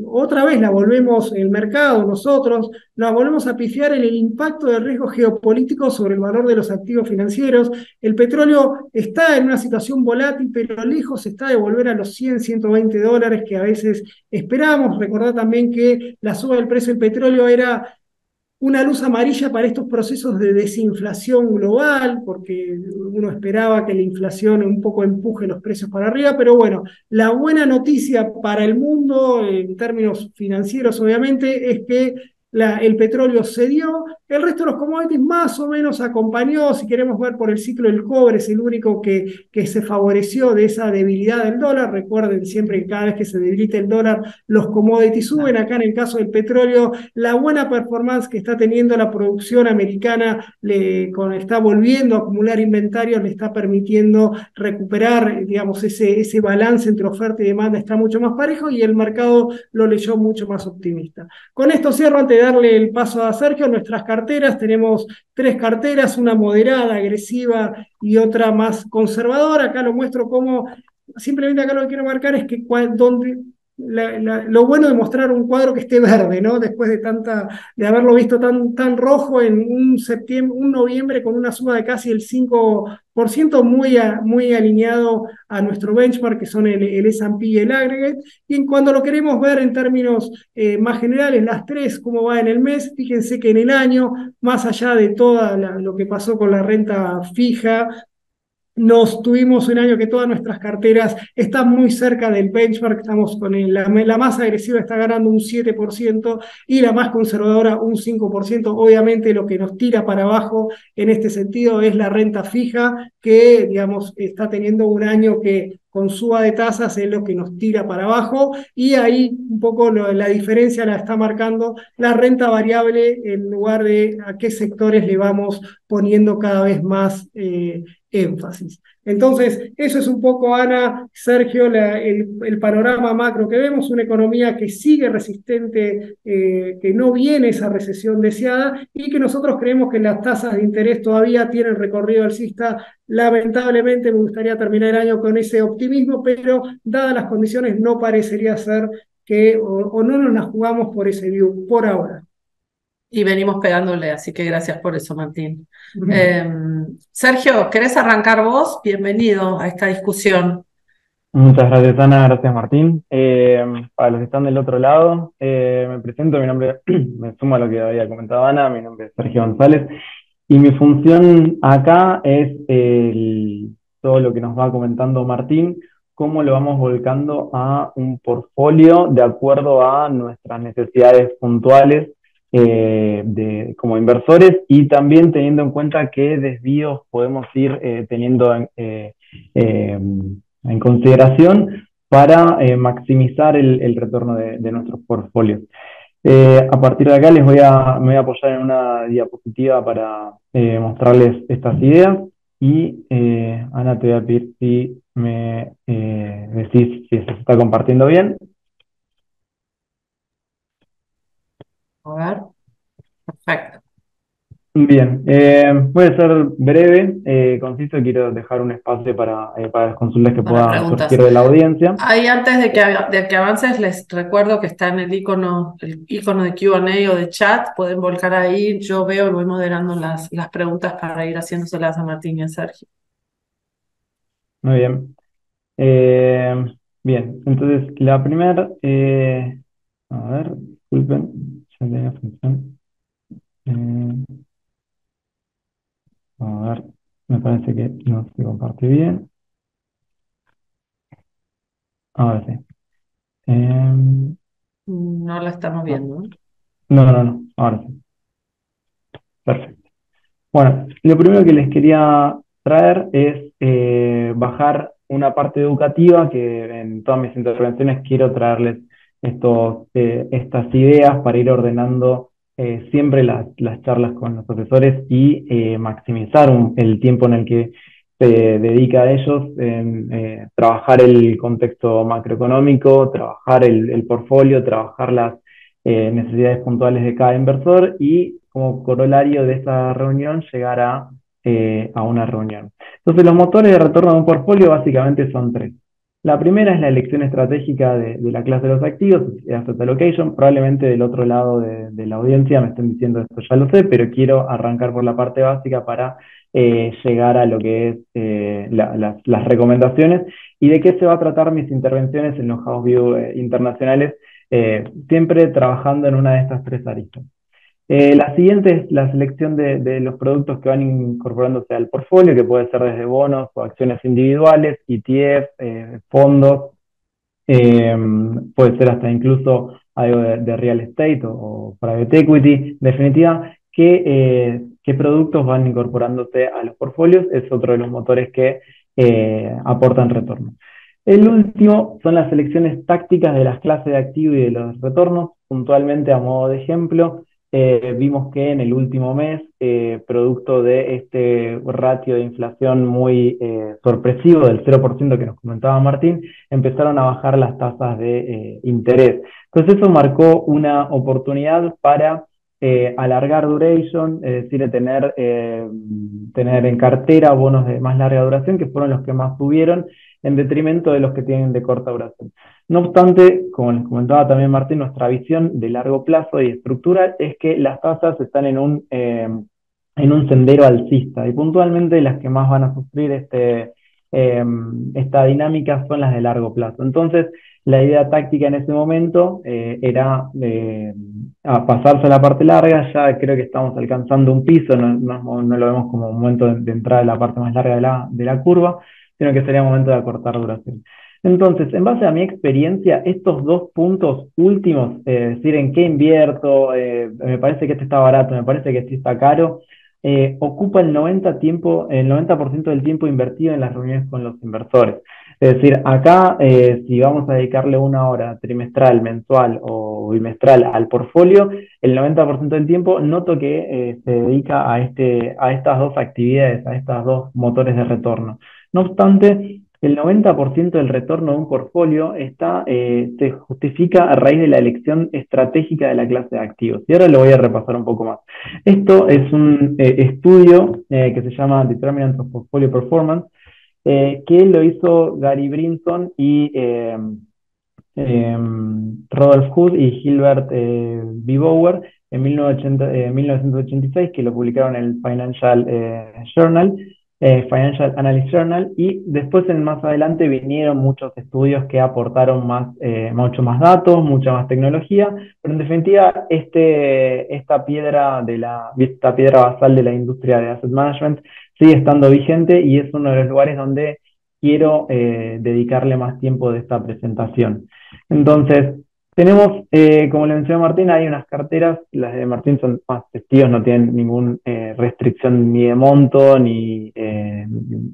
Otra vez la volvemos, el mercado, nosotros, la volvemos a pifiar en el impacto del riesgo geopolítico sobre el valor de los activos financieros. El petróleo está en una situación volátil, pero lejos está de volver a los 100, $120 que a veces esperamos. Recordad también que la suba del precio del petróleo era una luz amarilla para estos procesos de desinflación global, porque uno esperaba que la inflación un poco empuje los precios para arriba. Pero bueno, la buena noticia para el mundo, en términos financieros obviamente, es que el petróleo cedió. El resto de los commodities más o menos acompañó. Si queremos ver por el ciclo, el cobre es el único que se favoreció de esa debilidad del dólar. Recuerden siempre que cada vez que se debilita el dólar, los commodities suben. Acá en el caso del petróleo, la buena performance que está teniendo la producción americana, está volviendo a acumular inventarios, le está permitiendo recuperar, digamos, ese balance entre oferta y demanda está mucho más parejo, y el mercado lo leyó mucho más optimista. Con esto cierro, antes de darle el paso a Sergio. Nuestras carteras, tenemos 3 carteras, una moderada, agresiva, y otra más conservadora. Acá lo muestro como, simplemente acá lo que quiero marcar es que lo bueno de mostrar un cuadro que esté verde, ¿no? Después de haberlo visto tan rojo en un noviembre con una suba de casi el 5%, muy alineado a nuestro benchmark, que son el S&P y el Aggregate. Y cuando lo queremos ver en términos más generales, las tres, cómo va en el mes, fíjense que en el año, más allá de todo lo que pasó con la renta fija, nos tuvimos un año que todas nuestras carteras están muy cerca del benchmark, estamos con la más agresiva está ganando un 7% y la más conservadora un 5%. Obviamente lo que nos tira para abajo en este sentido es la renta fija, que digamos está teniendo un año que con suba de tasas es lo que nos tira para abajo, y ahí un poco la diferencia la está marcando la renta variable en lugar de a qué sectores le vamos poniendo cada vez más énfasis. Entonces, eso es un poco, Ana, Sergio, el panorama macro que vemos, una economía que sigue resistente, que no viene esa recesión deseada y que nosotros creemos que las tasas de interés todavía tienen recorrido alcista. Lamentablemente me gustaría terminar el año con ese optimismo, pero dadas las condiciones no parecería ser que o no nos la jugamos por ese view por ahora. Y venimos pegándole, así que gracias por eso, Martín. Sergio, ¿querés arrancar vos? Bienvenido a esta discusión. Muchas gracias, Ana, gracias, Martín. Para los que están del otro lado, me presento, mi nombre, me sumo a lo que había comentado Ana, mi nombre es Sergio González, y mi función acá es todo lo que nos va comentando Martín, cómo lo vamos volcando a un portfolio de acuerdo a nuestras necesidades puntuales como inversores, y también teniendo en cuenta qué desvíos podemos ir teniendo en consideración para maximizar el retorno de nuestros portfolios. A partir de acá me voy a apoyar en una diapositiva para mostrarles estas ideas, y Ana, te voy a pedir si me decís si se está compartiendo bien. A ver, perfecto. Bien, voy a ser breve, conciso. Quiero dejar un espacio para las consultas que Para puedan preguntas. surgir de la audiencia. Ahí antes de que avances, les recuerdo que está en el icono de Q&A o de chat, pueden volcar ahí, yo veo y voy moderando las preguntas para ir haciéndoselas a Martín y a Sergio. Muy bien. Bien, entonces la primera, a ver, disculpen, ya tenía función. A ver, me parece que no se comparte bien. Ahora sí. No la estamos viendo, ¿no? No, ahora sí. Perfecto. Bueno, lo primero que les quería traer es bajar una parte educativa, que en todas mis intervenciones quiero traerles estas ideas para ir ordenando siempre las charlas con los profesores y maximizar el tiempo en el que se dedica a ellos en trabajar el contexto macroeconómico, trabajar el portfolio, trabajar las necesidades puntuales de cada inversor, y como corolario de esa reunión llegar a una reunión. Entonces, los motores de retorno de un portfolio básicamente son tres. La primera es la elección estratégica de la clase de los activos, asset allocation. Probablemente del otro lado de la audiencia me estén diciendo esto, ya lo sé, pero quiero arrancar por la parte básica para llegar a lo que es las recomendaciones y de qué se va a tratar mis intervenciones en los house view internacionales, siempre trabajando en una de estas tres aristas. La siguiente es la selección de los productos que van incorporándose al portfolio, que puede ser desde bonos o acciones individuales, ETF, fondos, puede ser hasta incluso algo de real estate o private equity. En definitiva, qué productos van incorporándose a los portfolios es otro de los motores que aportan retorno. El último son las selecciones tácticas de las clases de activo y de los retornos. Puntualmente, a modo de ejemplo, vimos que en el último mes, producto de este ratio de inflación muy sorpresivo del 0% que nos comentaba Martín, empezaron a bajar las tasas de interés. Entonces eso marcó una oportunidad para alargar duration, es decir, de tener en cartera bonos de más larga duración, que fueron los que más subieron, en detrimento de los que tienen de corta duración. No obstante, como les comentaba también Martín, nuestra visión de largo plazo y estructural es que las tasas están en un sendero alcista, y puntualmente las que más van a sufrir esta dinámica son las de largo plazo. Entonces, la idea táctica en ese momento era a pasarse a la parte larga. Ya creo que estamos alcanzando un piso, no lo vemos como un momento de entrada de la parte más larga de la curva, sino que sería un momento de acortar duración. Entonces, en base a mi experiencia, estos dos puntos últimos, es decir, en qué invierto, me parece que este está barato, me parece que este está caro, ocupa el 90% del tiempo invertido en las reuniones con los inversores. Es decir, acá, si vamos a dedicarle una hora trimestral, mensual o bimestral al portfolio, el 90% del tiempo noto que se dedica a estas dos actividades, a estos dos motores de retorno. No obstante, el 90% del retorno de un portfolio se justifica a raíz de la elección estratégica de la clase de activos. Y ahora lo voy a repasar un poco más. Esto es un estudio que se llama Determinants of Portfolio Performance, que lo hizo Gary Brinson y Rodolph Hood y Gilbert B. Bower en 1986, que lo publicaron en el Financial Analyst Journal, y después más adelante vinieron muchos estudios que aportaron mucho más datos, mucha más tecnología, pero en definitiva esta piedra basal de la industria de asset management sigue estando vigente, y es uno de los lugares donde quiero dedicarle más tiempo de esta presentación. Entonces, tenemos, como le mencionó Martín, hay unas carteras, las de Martín son más testigos, no tienen ninguna restricción ni de monto,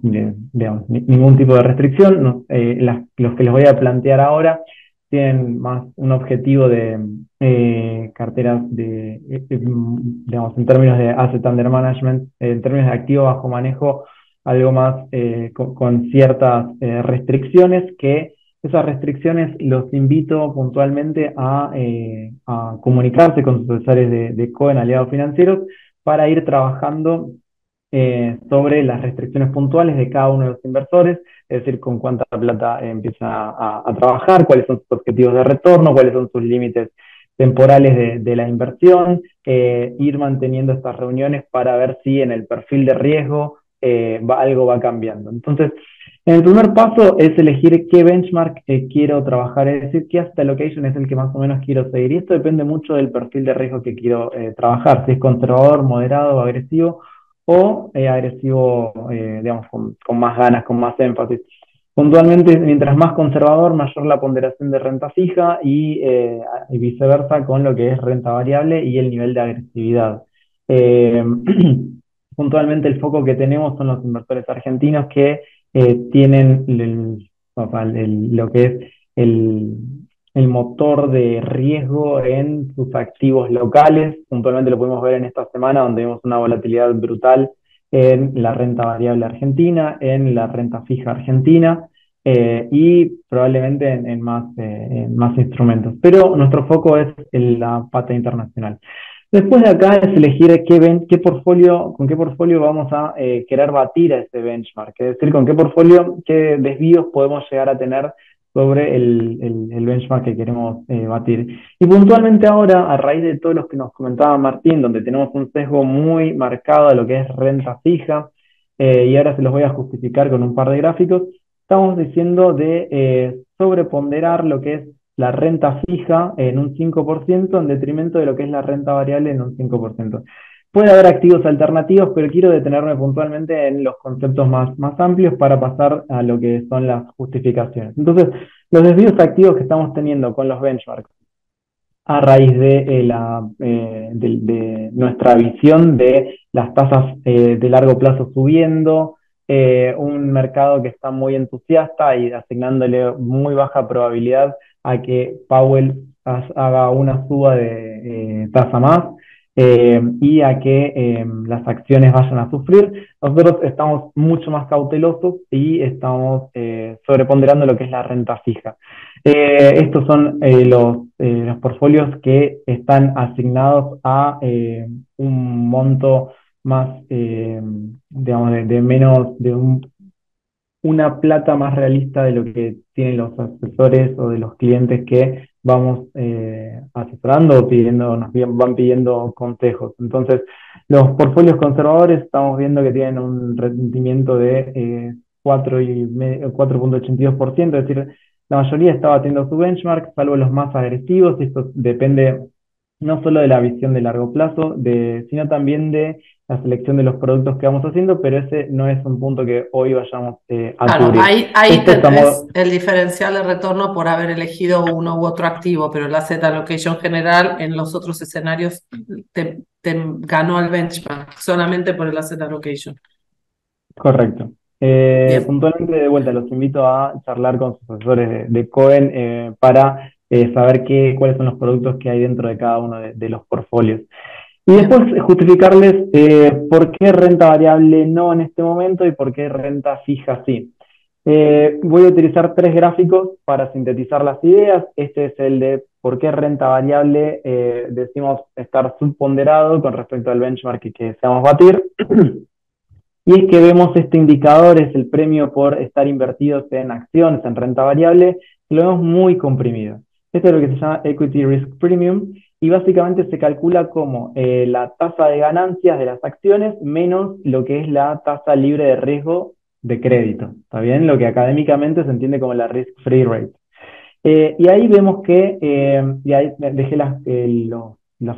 digamos, ningún tipo de restricción. Los que les voy a plantear ahora tienen más un objetivo de carteras digamos, en términos de asset under management, en términos de activo bajo manejo, algo más con ciertas restricciones, que esas restricciones los invito puntualmente a comunicarse con sus asesores de Cohen, aliados financieros, para ir trabajando sobre las restricciones puntuales de cada uno de los inversores, es decir, con cuánta plata empieza a trabajar, cuáles son sus objetivos de retorno, cuáles son sus límites temporales de la inversión, ir manteniendo estas reuniones para ver si en el perfil de riesgo algo va cambiando. Entonces, en el primer paso es elegir qué benchmark quiero trabajar, es decir, qué asset allocation es el que más o menos quiero seguir, y esto depende mucho del perfil de riesgo que quiero trabajar, si es conservador, moderado, agresivo, o agresivo, digamos, con más ganas, con más énfasis. Puntualmente, mientras más conservador, mayor la ponderación de renta fija, y viceversa con lo que es renta variable y el nivel de agresividad. Puntualmente, el foco que tenemos son los inversores argentinos que tienen lo que es el motor de riesgo en sus activos locales. Puntualmente lo pudimos ver en esta semana, donde vimos una volatilidad brutal en la renta variable argentina, en la renta fija argentina, y probablemente en más instrumentos. Pero nuestro foco es en la pata internacional. Después de acá es elegir con qué portfolio vamos a querer batir a ese benchmark, es decir, con qué desvíos podemos llegar a tener sobre el benchmark que queremos batir. Y puntualmente ahora, a raíz de todos los que nos comentaba Martín, donde tenemos un sesgo muy marcado a lo que es renta fija, y ahora se los voy a justificar con un par de gráficos, estamos diciendo de sobreponderar lo que es la renta fija en un 5% en detrimento de lo que es la renta variable en un 5%. Puede haber activos alternativos, pero quiero detenerme puntualmente en los conceptos más amplios para pasar a lo que son las justificaciones. Entonces, los desvíos activos que estamos teniendo con los benchmarks a raíz de nuestra visión de las tasas de largo plazo subiendo, un mercado que está muy entusiasta y asignándole muy baja probabilidad a que Powell haga una suba de tasa más, y a que las acciones vayan a sufrir. Nosotros estamos mucho más cautelosos y estamos sobreponderando lo que es la renta fija. Estos son los portfolios que están asignados a un monto más, digamos, de menos, una plata más realista de lo que tienen los asesores o de los clientes que vamos asesorando o pidiendo, van pidiendo consejos. Entonces, los portfolios conservadores estamos viendo que tienen un rendimiento de 4,82%, es decir, la mayoría está batiendo su benchmark, salvo los más agresivos, y esto depende no solo de la visión de largo plazo, sino también de la selección de los productos que vamos haciendo, pero ese no es un punto que hoy vayamos a Claro, cubrir. ahí Esto tenés el diferencial de retorno por haber elegido uno u otro activo, pero el asset allocation general en los otros escenarios te ganó el benchmark solamente por el asset allocation. correcto. Bien. Puntualmente, de vuelta, los invito a charlar con sus asesores de Cohen para saber cuáles son los productos que hay dentro de cada uno de los portfolios. Y después justificarles por qué renta variable no en este momento y por qué renta fija sí. Voy a utilizar 3 gráficos para sintetizar las ideas. Este es el de por qué renta variable decimos estar subponderado con respecto al benchmark que deseamos batir. Y es que vemos este indicador, es el premio por estar invertidos en acciones, en renta variable, y lo vemos muy comprimido. Esto es lo que se llama Equity Risk Premium, y básicamente se calcula como la tasa de ganancias de las acciones menos lo que es la tasa libre de riesgo de crédito. ¿Está bien? Lo que académicamente se entiende como la risk-free rate. Y ahí vemos que, y ahí dejé las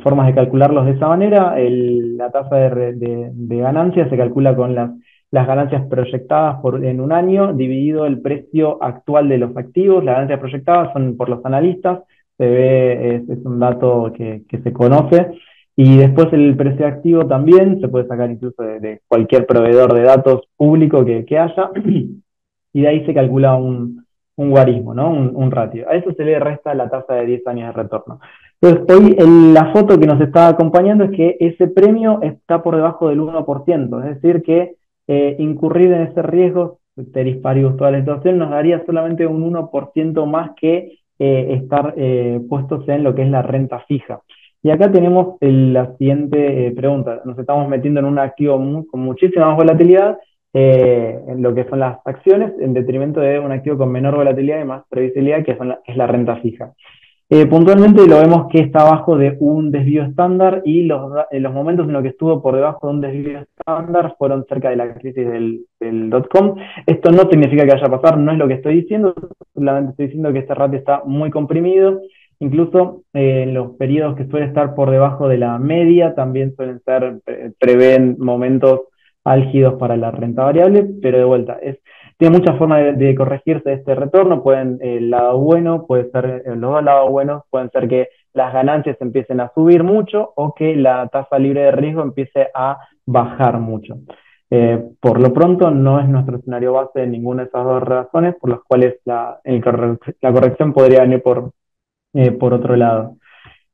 formas de calcularlos de esa manera. La tasa de ganancia se calcula con las ganancias proyectadas en un año, dividido el precio actual de los activos. Las ganancias proyectadas son por los analistas, se ve, es un dato que se conoce. Y después el precio activo también se puede sacar incluso de cualquier proveedor de datos público que haya, y de ahí se calcula un guarismo, ¿no? Un ratio. A eso se le resta la tasa de 10 años de retorno. Entonces, hoy la foto que nos está acompañando es que ese premio está por debajo del 1%, es decir, que incurrir en ese riesgo, ceteris paribus toda la situación, nos daría solamente un 1% más que estar puestos en lo que es la renta fija. Y acá tenemos la siguiente pregunta. Nos estamos metiendo en un activo con muchísima más volatilidad, en lo que son las acciones, en detrimento de un activo con menor volatilidad y más previsibilidad, que es la renta fija. Puntualmente lo vemos que está abajo de un desvío estándar, y los momentos en los que estuvo por debajo de un desvío estándar fueron cerca de la crisis del .com. Esto no significa que vaya a pasar, no es lo que estoy diciendo, solamente estoy diciendo que este ratio está muy comprimido. Incluso en los periodos que suele estar por debajo de la media también suelen ser, prevén momentos álgidos para la renta variable, pero de vuelta, tiene muchas formas de corregirse este retorno. El lado bueno puede ser, los dos lados buenos pueden ser que las ganancias empiecen a subir mucho o que la tasa libre de riesgo empiece a bajar mucho. Por lo pronto no es nuestro escenario base en ninguna de esas dos razones, por las cuales la corrección podría venir por otro lado.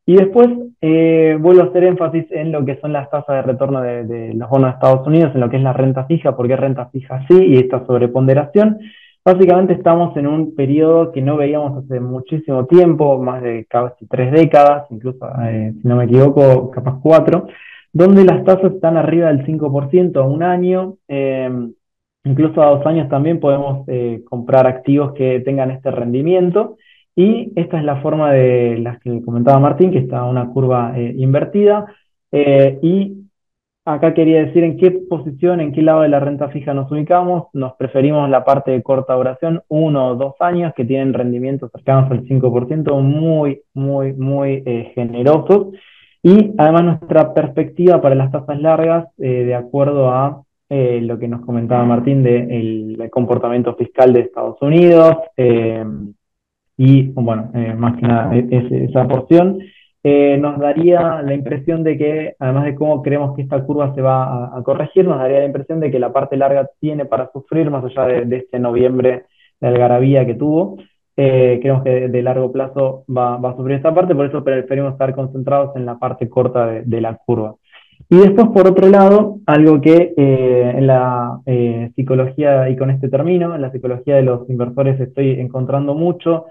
Y después vuelvo a hacer énfasis en lo que son las tasas de retorno de los bonos de Estados Unidos, en lo que es la renta fija, porque renta fija sí, y esta sobreponderación. Básicamente estamos en un periodo que no veíamos hace muchísimo tiempo, más de casi 3 décadas, incluso, si no me equivoco, capaz 4, donde las tasas están arriba del 5% a un año. Incluso a 2 años también podemos comprar activos que tengan este rendimiento. Y esta es la forma de las que comentaba Martín, que está una curva invertida. Y acá quería decir en qué posición, en qué lado de la renta fija nos ubicamos. Nos preferimos la parte de corta duración, 1 o 2 años, que tienen rendimientos cercanos al 5%, muy, muy, muy generosos. Y además nuestra perspectiva para las tasas largas, de acuerdo a lo que nos comentaba Martín del comportamiento fiscal de Estados Unidos, y bueno, más que nada esa porción, nos daría la impresión de que, además de cómo creemos que esta curva se va a corregir, nos daría la impresión de que la parte larga tiene para sufrir, más allá de este noviembre de algarabía que tuvo. Creemos que de largo plazo va a sufrir esta parte, por eso preferimos estar concentrados en la parte corta de la curva. Y después, por otro lado, algo que en la psicología, y con este término, en la psicología de los inversores estoy encontrando mucho,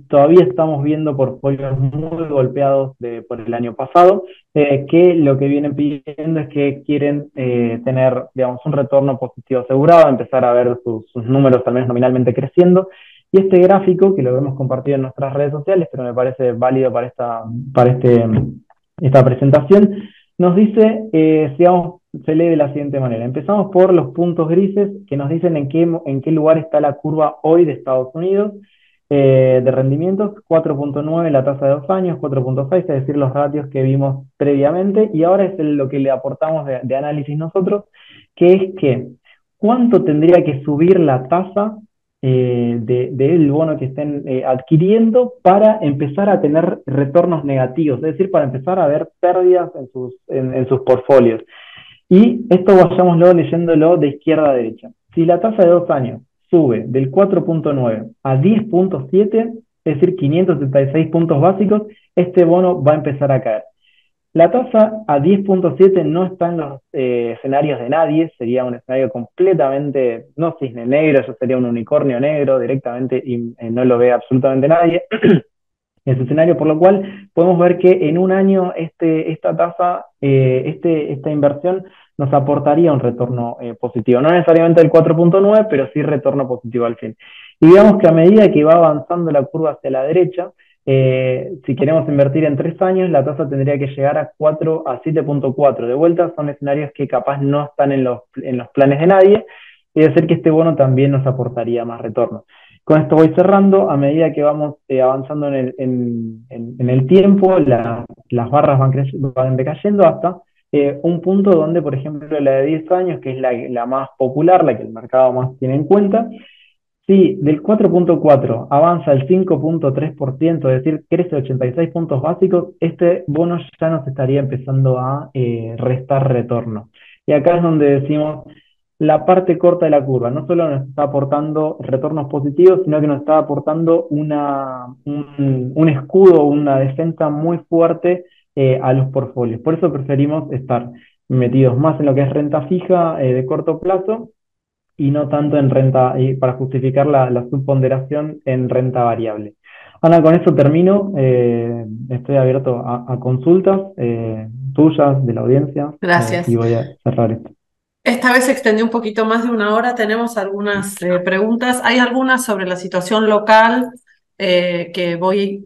todavía estamos viendo portfolios muy golpeados por el año pasado, que lo que vienen pidiendo es que quieren tener, digamos, un retorno positivo asegurado, empezar a ver sus números al menos nominalmente creciendo. Y este gráfico, que lo hemos compartido en nuestras redes sociales, pero me parece válido esta presentación, nos dice, digamos, se lee de la siguiente manera. Empezamos por los puntos grises que nos dicen en qué lugar está la curva hoy de Estados Unidos de rendimientos, 4.9 la tasa de 2 años, 4.6, es decir, los ratios que vimos previamente, y ahora es lo que le aportamos de análisis nosotros, que es que cuánto tendría que subir la tasa del bono que estén adquiriendo para empezar a tener retornos negativos, es decir, para empezar a ver pérdidas en sus portfolios. Y esto vayámoslo leyéndolo de izquierda a derecha. Si la tasa de 2 años sube del 4.9 a 10.7, es decir, 576 puntos básicos, este bono va a empezar a caer. La tasa a 10.7 no está en los escenarios de nadie, sería un escenario completamente, no cisne negro, eso sería un unicornio negro directamente y no lo ve absolutamente nadie. Ese escenario, por lo cual podemos ver que en un año esta tasa, esta inversión nos aportaría un retorno positivo, no necesariamente del 4.9, pero sí retorno positivo al fin. Y digamos que a medida que va avanzando la curva hacia la derecha, si queremos invertir en 3 años, la tasa tendría que llegar a 4 a 7.4. De vuelta, son escenarios que capaz no están en los planes de nadie, y debe ser que este bono también nos aportaría más retorno. Con esto voy cerrando. A medida que vamos avanzando en el tiempo, las barras van decayendo hasta un punto donde, por ejemplo, la de 10 años, que es la más popular, la que el mercado más tiene en cuenta, si del 4.4 avanza el 5.3%, es decir, crece 86 puntos básicos, este bono ya nos estaría empezando a restar retorno. Y acá es donde decimos la parte corta de la curva. No solo nos está aportando retornos positivos, sino que nos está aportando un escudo, una defensa muy fuerte a los portfolios. Por eso preferimos estar metidos más en lo que es renta fija de corto plazo y no tanto en renta, y para justificar la subponderación en renta variable. Ana, con eso termino. Estoy abierto a consultas tuyas, de la audiencia, Gracias. y voy a cerrar esto. Esta vez se extendió un poquito más de una hora. Tenemos algunas preguntas. Hay algunas sobre la situación local que voy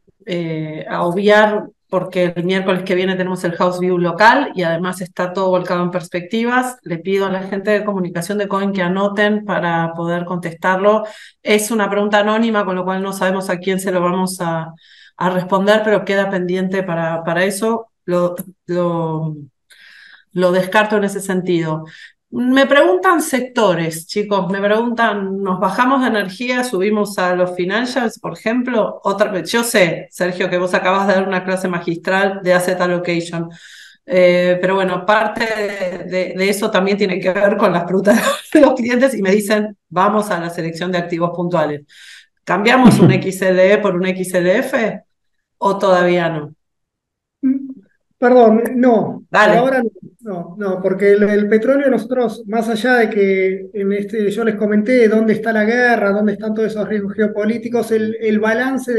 a obviar porque el miércoles que viene tenemos el House View local y además está todo volcado en perspectivas. Le pido a la gente de comunicación de Coin que anoten para poder contestarlo. Es una pregunta anónima, con lo cual no sabemos a quién se lo vamos a responder, pero queda pendiente para eso. Lo descarto en ese sentido. Me preguntan sectores, chicos, me preguntan, ¿nos bajamos de energía, subimos a los financials, por ejemplo? Yo sé, Sergio, que vos acabas de dar una clase magistral de asset allocation, pero bueno, parte de eso también tiene que ver con las preguntas de los clientes y me dicen, vamos a la selección de activos puntuales. ¿Cambiamos un XLE por un XLF o todavía no? Perdón, no, Dale. por ahora no, porque el petróleo nosotros, más allá de que yo les comenté dónde está la guerra, dónde están todos esos riesgos geopolíticos, el balance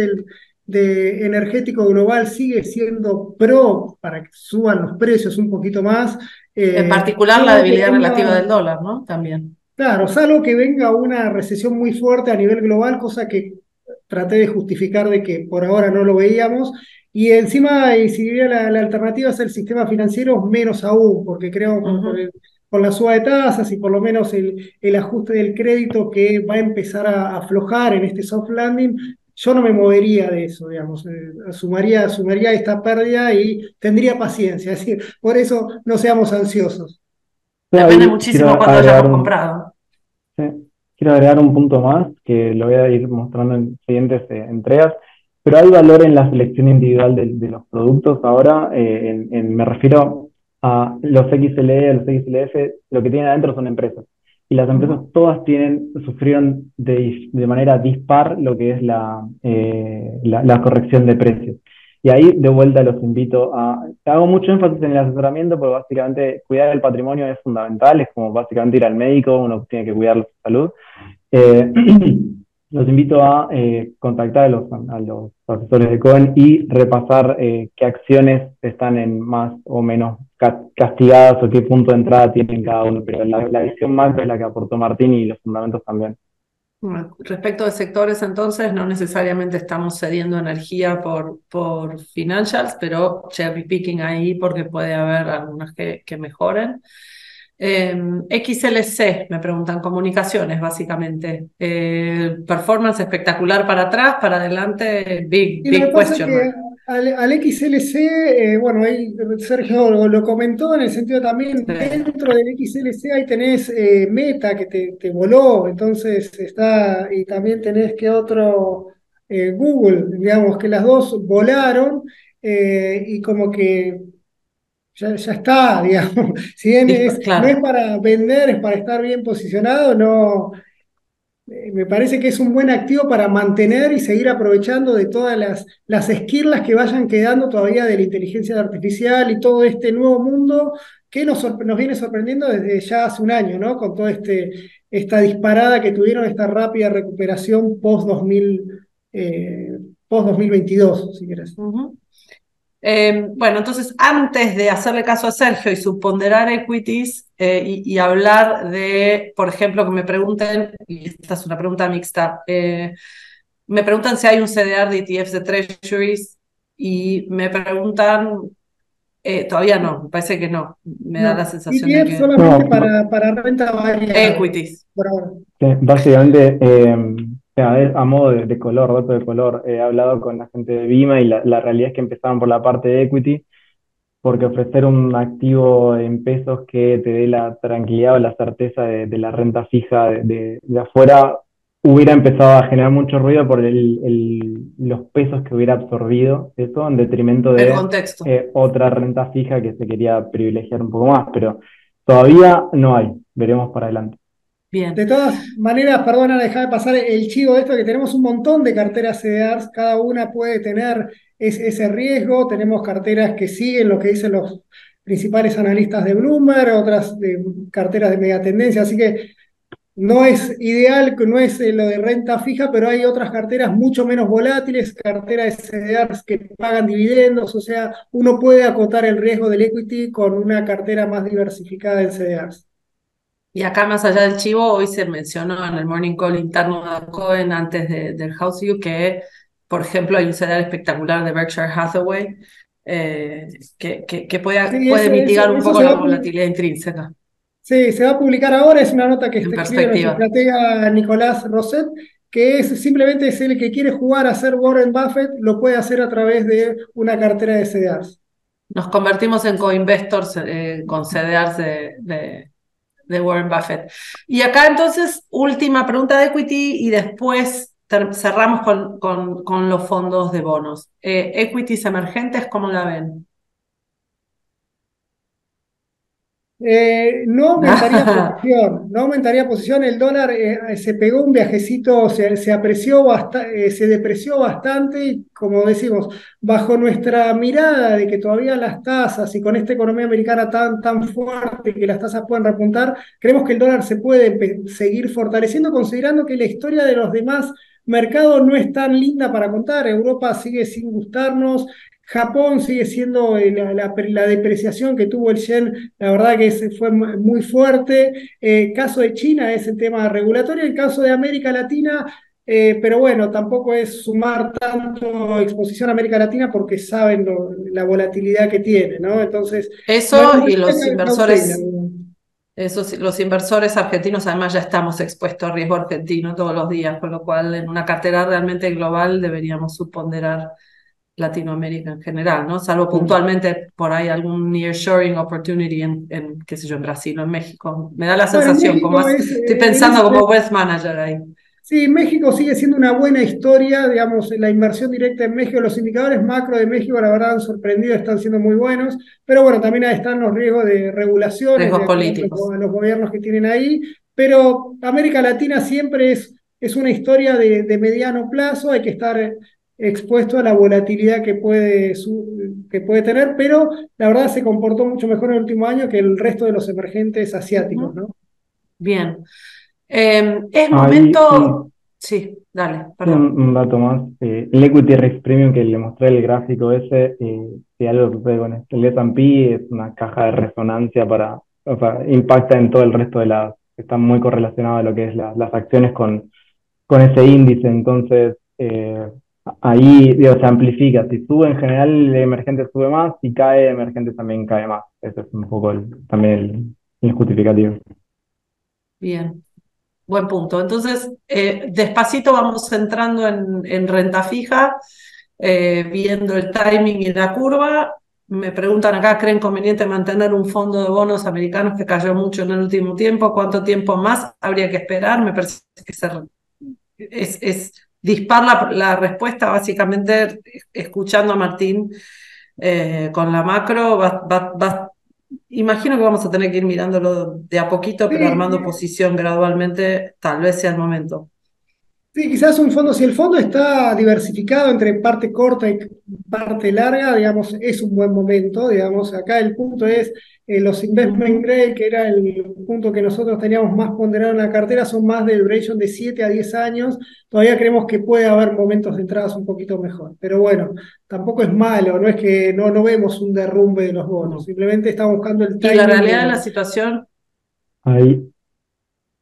de energético global sigue siendo pro para que suban los precios un poquito más. En particular la debilidad relativa del dólar, ¿no? También. Claro, salvo que venga una recesión muy fuerte a nivel global, cosa que traté de justificar de que por ahora no lo veíamos. Y encima, y si diría la alternativa es el sistema financiero, menos aún, porque creo con la suba de tasas y por lo menos el ajuste del crédito que va a empezar a aflojar en este soft landing, yo no me movería de eso, digamos. Asumiría esta pérdida y tendría paciencia. Es decir, por eso no seamos ansiosos. Depende muchísimo cuánto hayamos comprado. Sí, quiero agregar un punto más, que lo voy a ir mostrando en siguientes entregas. Pero hay valor en la selección individual de los productos ahora, me refiero a los XLE, los XLF, lo que tienen adentro son empresas. Y las empresas todas sufrieron de manera dispar lo que es la corrección de precios. Y ahí de vuelta los invito hago mucho énfasis en el asesoramiento porque básicamente cuidar el patrimonio es fundamental, es como básicamente ir al médico, uno tiene que cuidar su salud. los invito a contactar a los asesores de Cohen y repasar qué acciones están en más o menos castigadas o qué punto de entrada tienen cada uno. Pero la visión macro es la que aportó Martín y los fundamentos también. Bueno, respecto de sectores, entonces, no necesariamente estamos cediendo energía por financials, pero cherry picking ahí porque puede haber algunas que mejoren. XLC, me preguntan, comunicaciones, básicamente. Performance espectacular para atrás, para adelante, Y lo que big pasa es question que mark. al XLC, bueno, ahí Sergio lo comentó en el sentido también, Sí. dentro del XLC ahí tenés Meta que te voló, entonces está, y también tenés que otro, Google, digamos, que las dos volaron y como que ya está, digamos, si bien no es Claro. para vender, es para estar bien posicionado, no. Me parece que es un buen activo para mantener y seguir aprovechando de todas las esquirlas que vayan quedando todavía de la inteligencia artificial y todo este nuevo mundo que nos viene sorprendiendo desde ya hace un año, ¿no? Con toda esta disparada que tuvieron, esta rápida recuperación post 2022, si quieres. Ujú. Bueno, entonces, antes de hacerle caso a Sergio y subponderar equities y hablar de, por ejemplo, que me pregunten, y esta es una pregunta mixta, me preguntan si hay un CDR de ETFs de Treasuries y me preguntan, todavía no, me parece que no, me da la No, sensación de ETF que solamente No, para renta variable, equities. por ahora. básicamente, a modo de color, dato de color, he hablado con la gente de Bima y la realidad es que empezaron por la parte de equity, porque ofrecer un activo en pesos que te dé la tranquilidad o la certeza de la renta fija de afuera hubiera empezado a generar mucho ruido por los pesos que hubiera absorbido eso en detrimento El de contexto. otra renta fija que se quería privilegiar un poco más, pero todavía no hay, veremos para adelante. Bien. De todas maneras, perdona, dejar de pasar el chivo de esto, que tenemos un montón de carteras CDRs, cada una puede tener ese riesgo, tenemos carteras que siguen lo que dicen los principales analistas de Bloomberg, otras de carteras de media tendencia, así que no es ideal, no es lo de renta fija, pero hay otras carteras mucho menos volátiles, carteras de CDRs que pagan dividendos, o sea, uno puede acotar el riesgo del equity con una cartera más diversificada en CDRs. Y acá, más allá del chivo, hoy se mencionó en el Morning Call interno de Cohen antes del House View que, por ejemplo, hay un CDR espectacular de Berkshire Hathaway que Sí, puede mitigar un eso poco la volatilidad intrínseca, sí, se va a publicar ahora, es una nota que en escribe nuestro perspectiva. estratega Nicolás Roset, que simplemente es el que quiere jugar a ser Warren Buffett, lo puede hacer a través de una cartera de CDRs. Nos convertimos en co-investors con CDRs de Warren Buffett. Y acá entonces, última pregunta de equity y después cerramos con los fondos de bonos. Equities emergentes, ¿cómo la ven? No aumentaría posición, no aumentaría posición. El dólar se pegó un viajecito, se apreció se depreció bastante y como decimos, bajo nuestra mirada de que todavía las tasas y con esta economía americana tan fuerte que las tasas pueden repuntar, creemos que el dólar se puede seguir fortaleciendo considerando que la historia de los demás mercados no es tan linda para contar. Europa sigue sin gustarnos. Japón sigue siendo la depreciación que tuvo el yen, la verdad que fue muy fuerte. El caso de China es el tema regulatorio, el caso de América Latina, pero bueno, tampoco es sumar tanto exposición a América Latina porque saben la volatilidad que tiene, ¿no? Entonces, Eso y los mantener cautela. inversores, los inversores argentinos además ya estamos expuestos a riesgo argentino todos los días, con lo cual en una cartera realmente global deberíamos subponderar Latinoamérica en general, ¿no? Salvo puntualmente por ahí algún nearshoring opportunity qué sé yo, en Brasil o en México. Me da la Bueno, sensación, como México estoy en pensando ese. como wealth manager ahí. Sí, México sigue siendo una buena historia, digamos, la inversión directa en México, los indicadores macro de México, la verdad, han sorprendido, están siendo muy buenos, pero bueno, también ahí están los riesgos de regulaciones, de Riesgos acuerdo políticos. a los gobiernos que tienen ahí, pero América Latina siempre es una historia de mediano plazo, hay que estar expuesto a la volatilidad que puede tener, pero la verdad se comportó mucho mejor en el último año que el resto de los emergentes asiáticos, Ujú. ¿no? Bien. Es Ahí, momento. Sí, dale, Sí, perdón. un dato más. El Equity Risk Premium que le mostré el gráfico ese, si algo sucede con el S&P, es una caja de resonancia o sea, impacta en todo el resto de está muy correlacionado a lo que es las acciones con ese índice. Entonces, ahí, digo, se amplifica. Si sube en general, el emergente sube más, si cae, el emergente también cae más. Ese es un poco también el justificativo. Bien. Buen punto. Entonces, despacito vamos entrando en renta fija, viendo el timing y la curva. Me preguntan acá, ¿creen conveniente mantener un fondo de bonos americanos que cayó mucho en el último tiempo? ¿Cuánto tiempo más habría que esperar? Me parece que es dispar la respuesta, básicamente, escuchando a Martín con la macro, imagino que vamos a tener que ir mirándolo de a poquito, pero armando Sí, posición gradualmente, tal vez sea el momento. sí, quizás un fondo, si el fondo está diversificado entre parte corta y parte larga, digamos, es un buen momento, digamos, acá el punto es los investment Ujú. grade, que era el punto que nosotros teníamos más ponderado en la cartera, son más de duration de 7 a 10 años, todavía creemos que puede haber momentos de entradas un poquito mejor, pero bueno, tampoco es malo, no es que no vemos un derrumbe de los bonos, No. simplemente estamos buscando el Y la timing realidad de la de... situación, Ahí,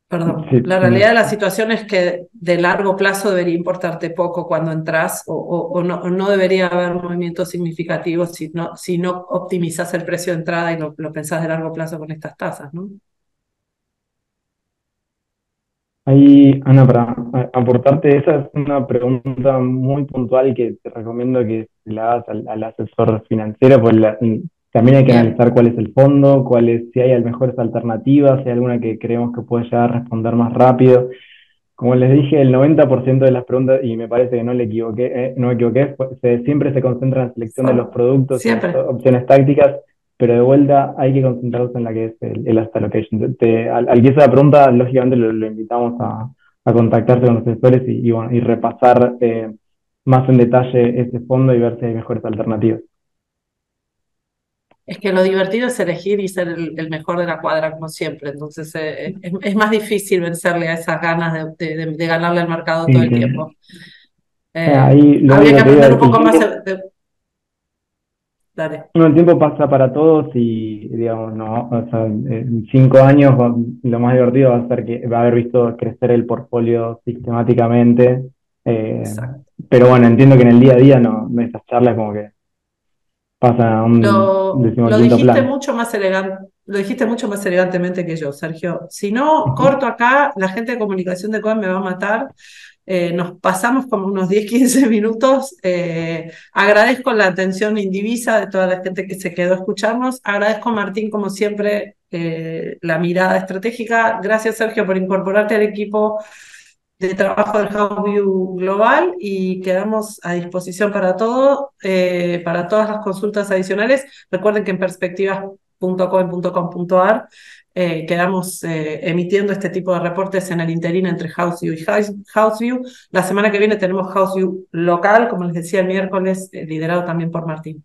perdón, sí, la realidad de la situación es que de largo plazo debería importarte poco cuando entras o no debería haber movimientos significativos si no optimizas el precio de entrada y lo pensás de largo plazo con estas tasas, ¿no? ahí, Ana, para aportarte, esa es una pregunta muy puntual que te recomiendo que la hagas al asesor financiero, porque también hay que Bien. analizar cuál es el fondo, si hay mejores alternativas, si hay alguna que creemos que puede llegar a responder más rápido. Como les dije, el 90% de las preguntas, y me parece que no me equivoqué, siempre se concentra en la selección de los productos y las Siempre. opciones tácticas, pero de vuelta hay que concentrarse en la que es el asset allocation. Al que hizo la pregunta, lógicamente lo invitamos a contactarse con los asesores bueno, y repasar más en detalle ese fondo y ver si hay mejores alternativas. Es que lo divertido es elegir y ser el mejor de la cuadra, como siempre. Entonces, es más difícil vencerle a esas ganas de ganarle al mercado todo Sí, el sí. tiempo. Eh, Ahí lo habría único que que te digo aprender es un que el poco más tiempo dale. bueno, el tiempo pasa para todos y, digamos, no, o sea, en 5 años lo más divertido va a ser que va a haber visto crecer el portfolio sistemáticamente. eh, Exacto. pero bueno, entiendo que en el día a día no, esas charlas como que pasan a un Lo decimoquinto dijiste plano. mucho más lo dijiste mucho más elegantemente que yo, Sergio. Si no, corto acá, la gente de comunicación de COE me va a matar. Nos pasamos como unos 10 15 minutos. Agradezco la atención indivisa de toda la gente que se quedó a escucharnos. Agradezco a Martín, como siempre, la mirada estratégica. Gracias, Sergio, por incorporarte al equipo de trabajo del HowView Global y quedamos a disposición para todo, para todas las consultas adicionales. Recuerden que en perspectivas.coen.com.ar quedamos emitiendo este tipo de reportes en el interín entre HouseView y HouseView. La semana que viene tenemos HouseView local, como les decía el miércoles, liderado también por Martín.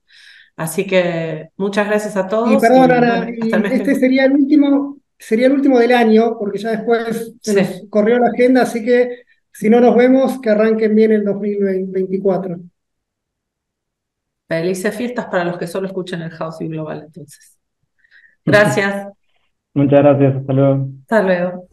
Así que muchas gracias a Y todos perdón, y Ana, bueno, hasta el y mes que este viene. sería el último del año, porque ya después se nos Sí, corrió la agenda, así que si no nos vemos, que arranquen bien el 2024. felices fiestas para los que solo escuchan el HouseView Global entonces. Gracias. Muchas gracias, hasta luego. Hasta luego.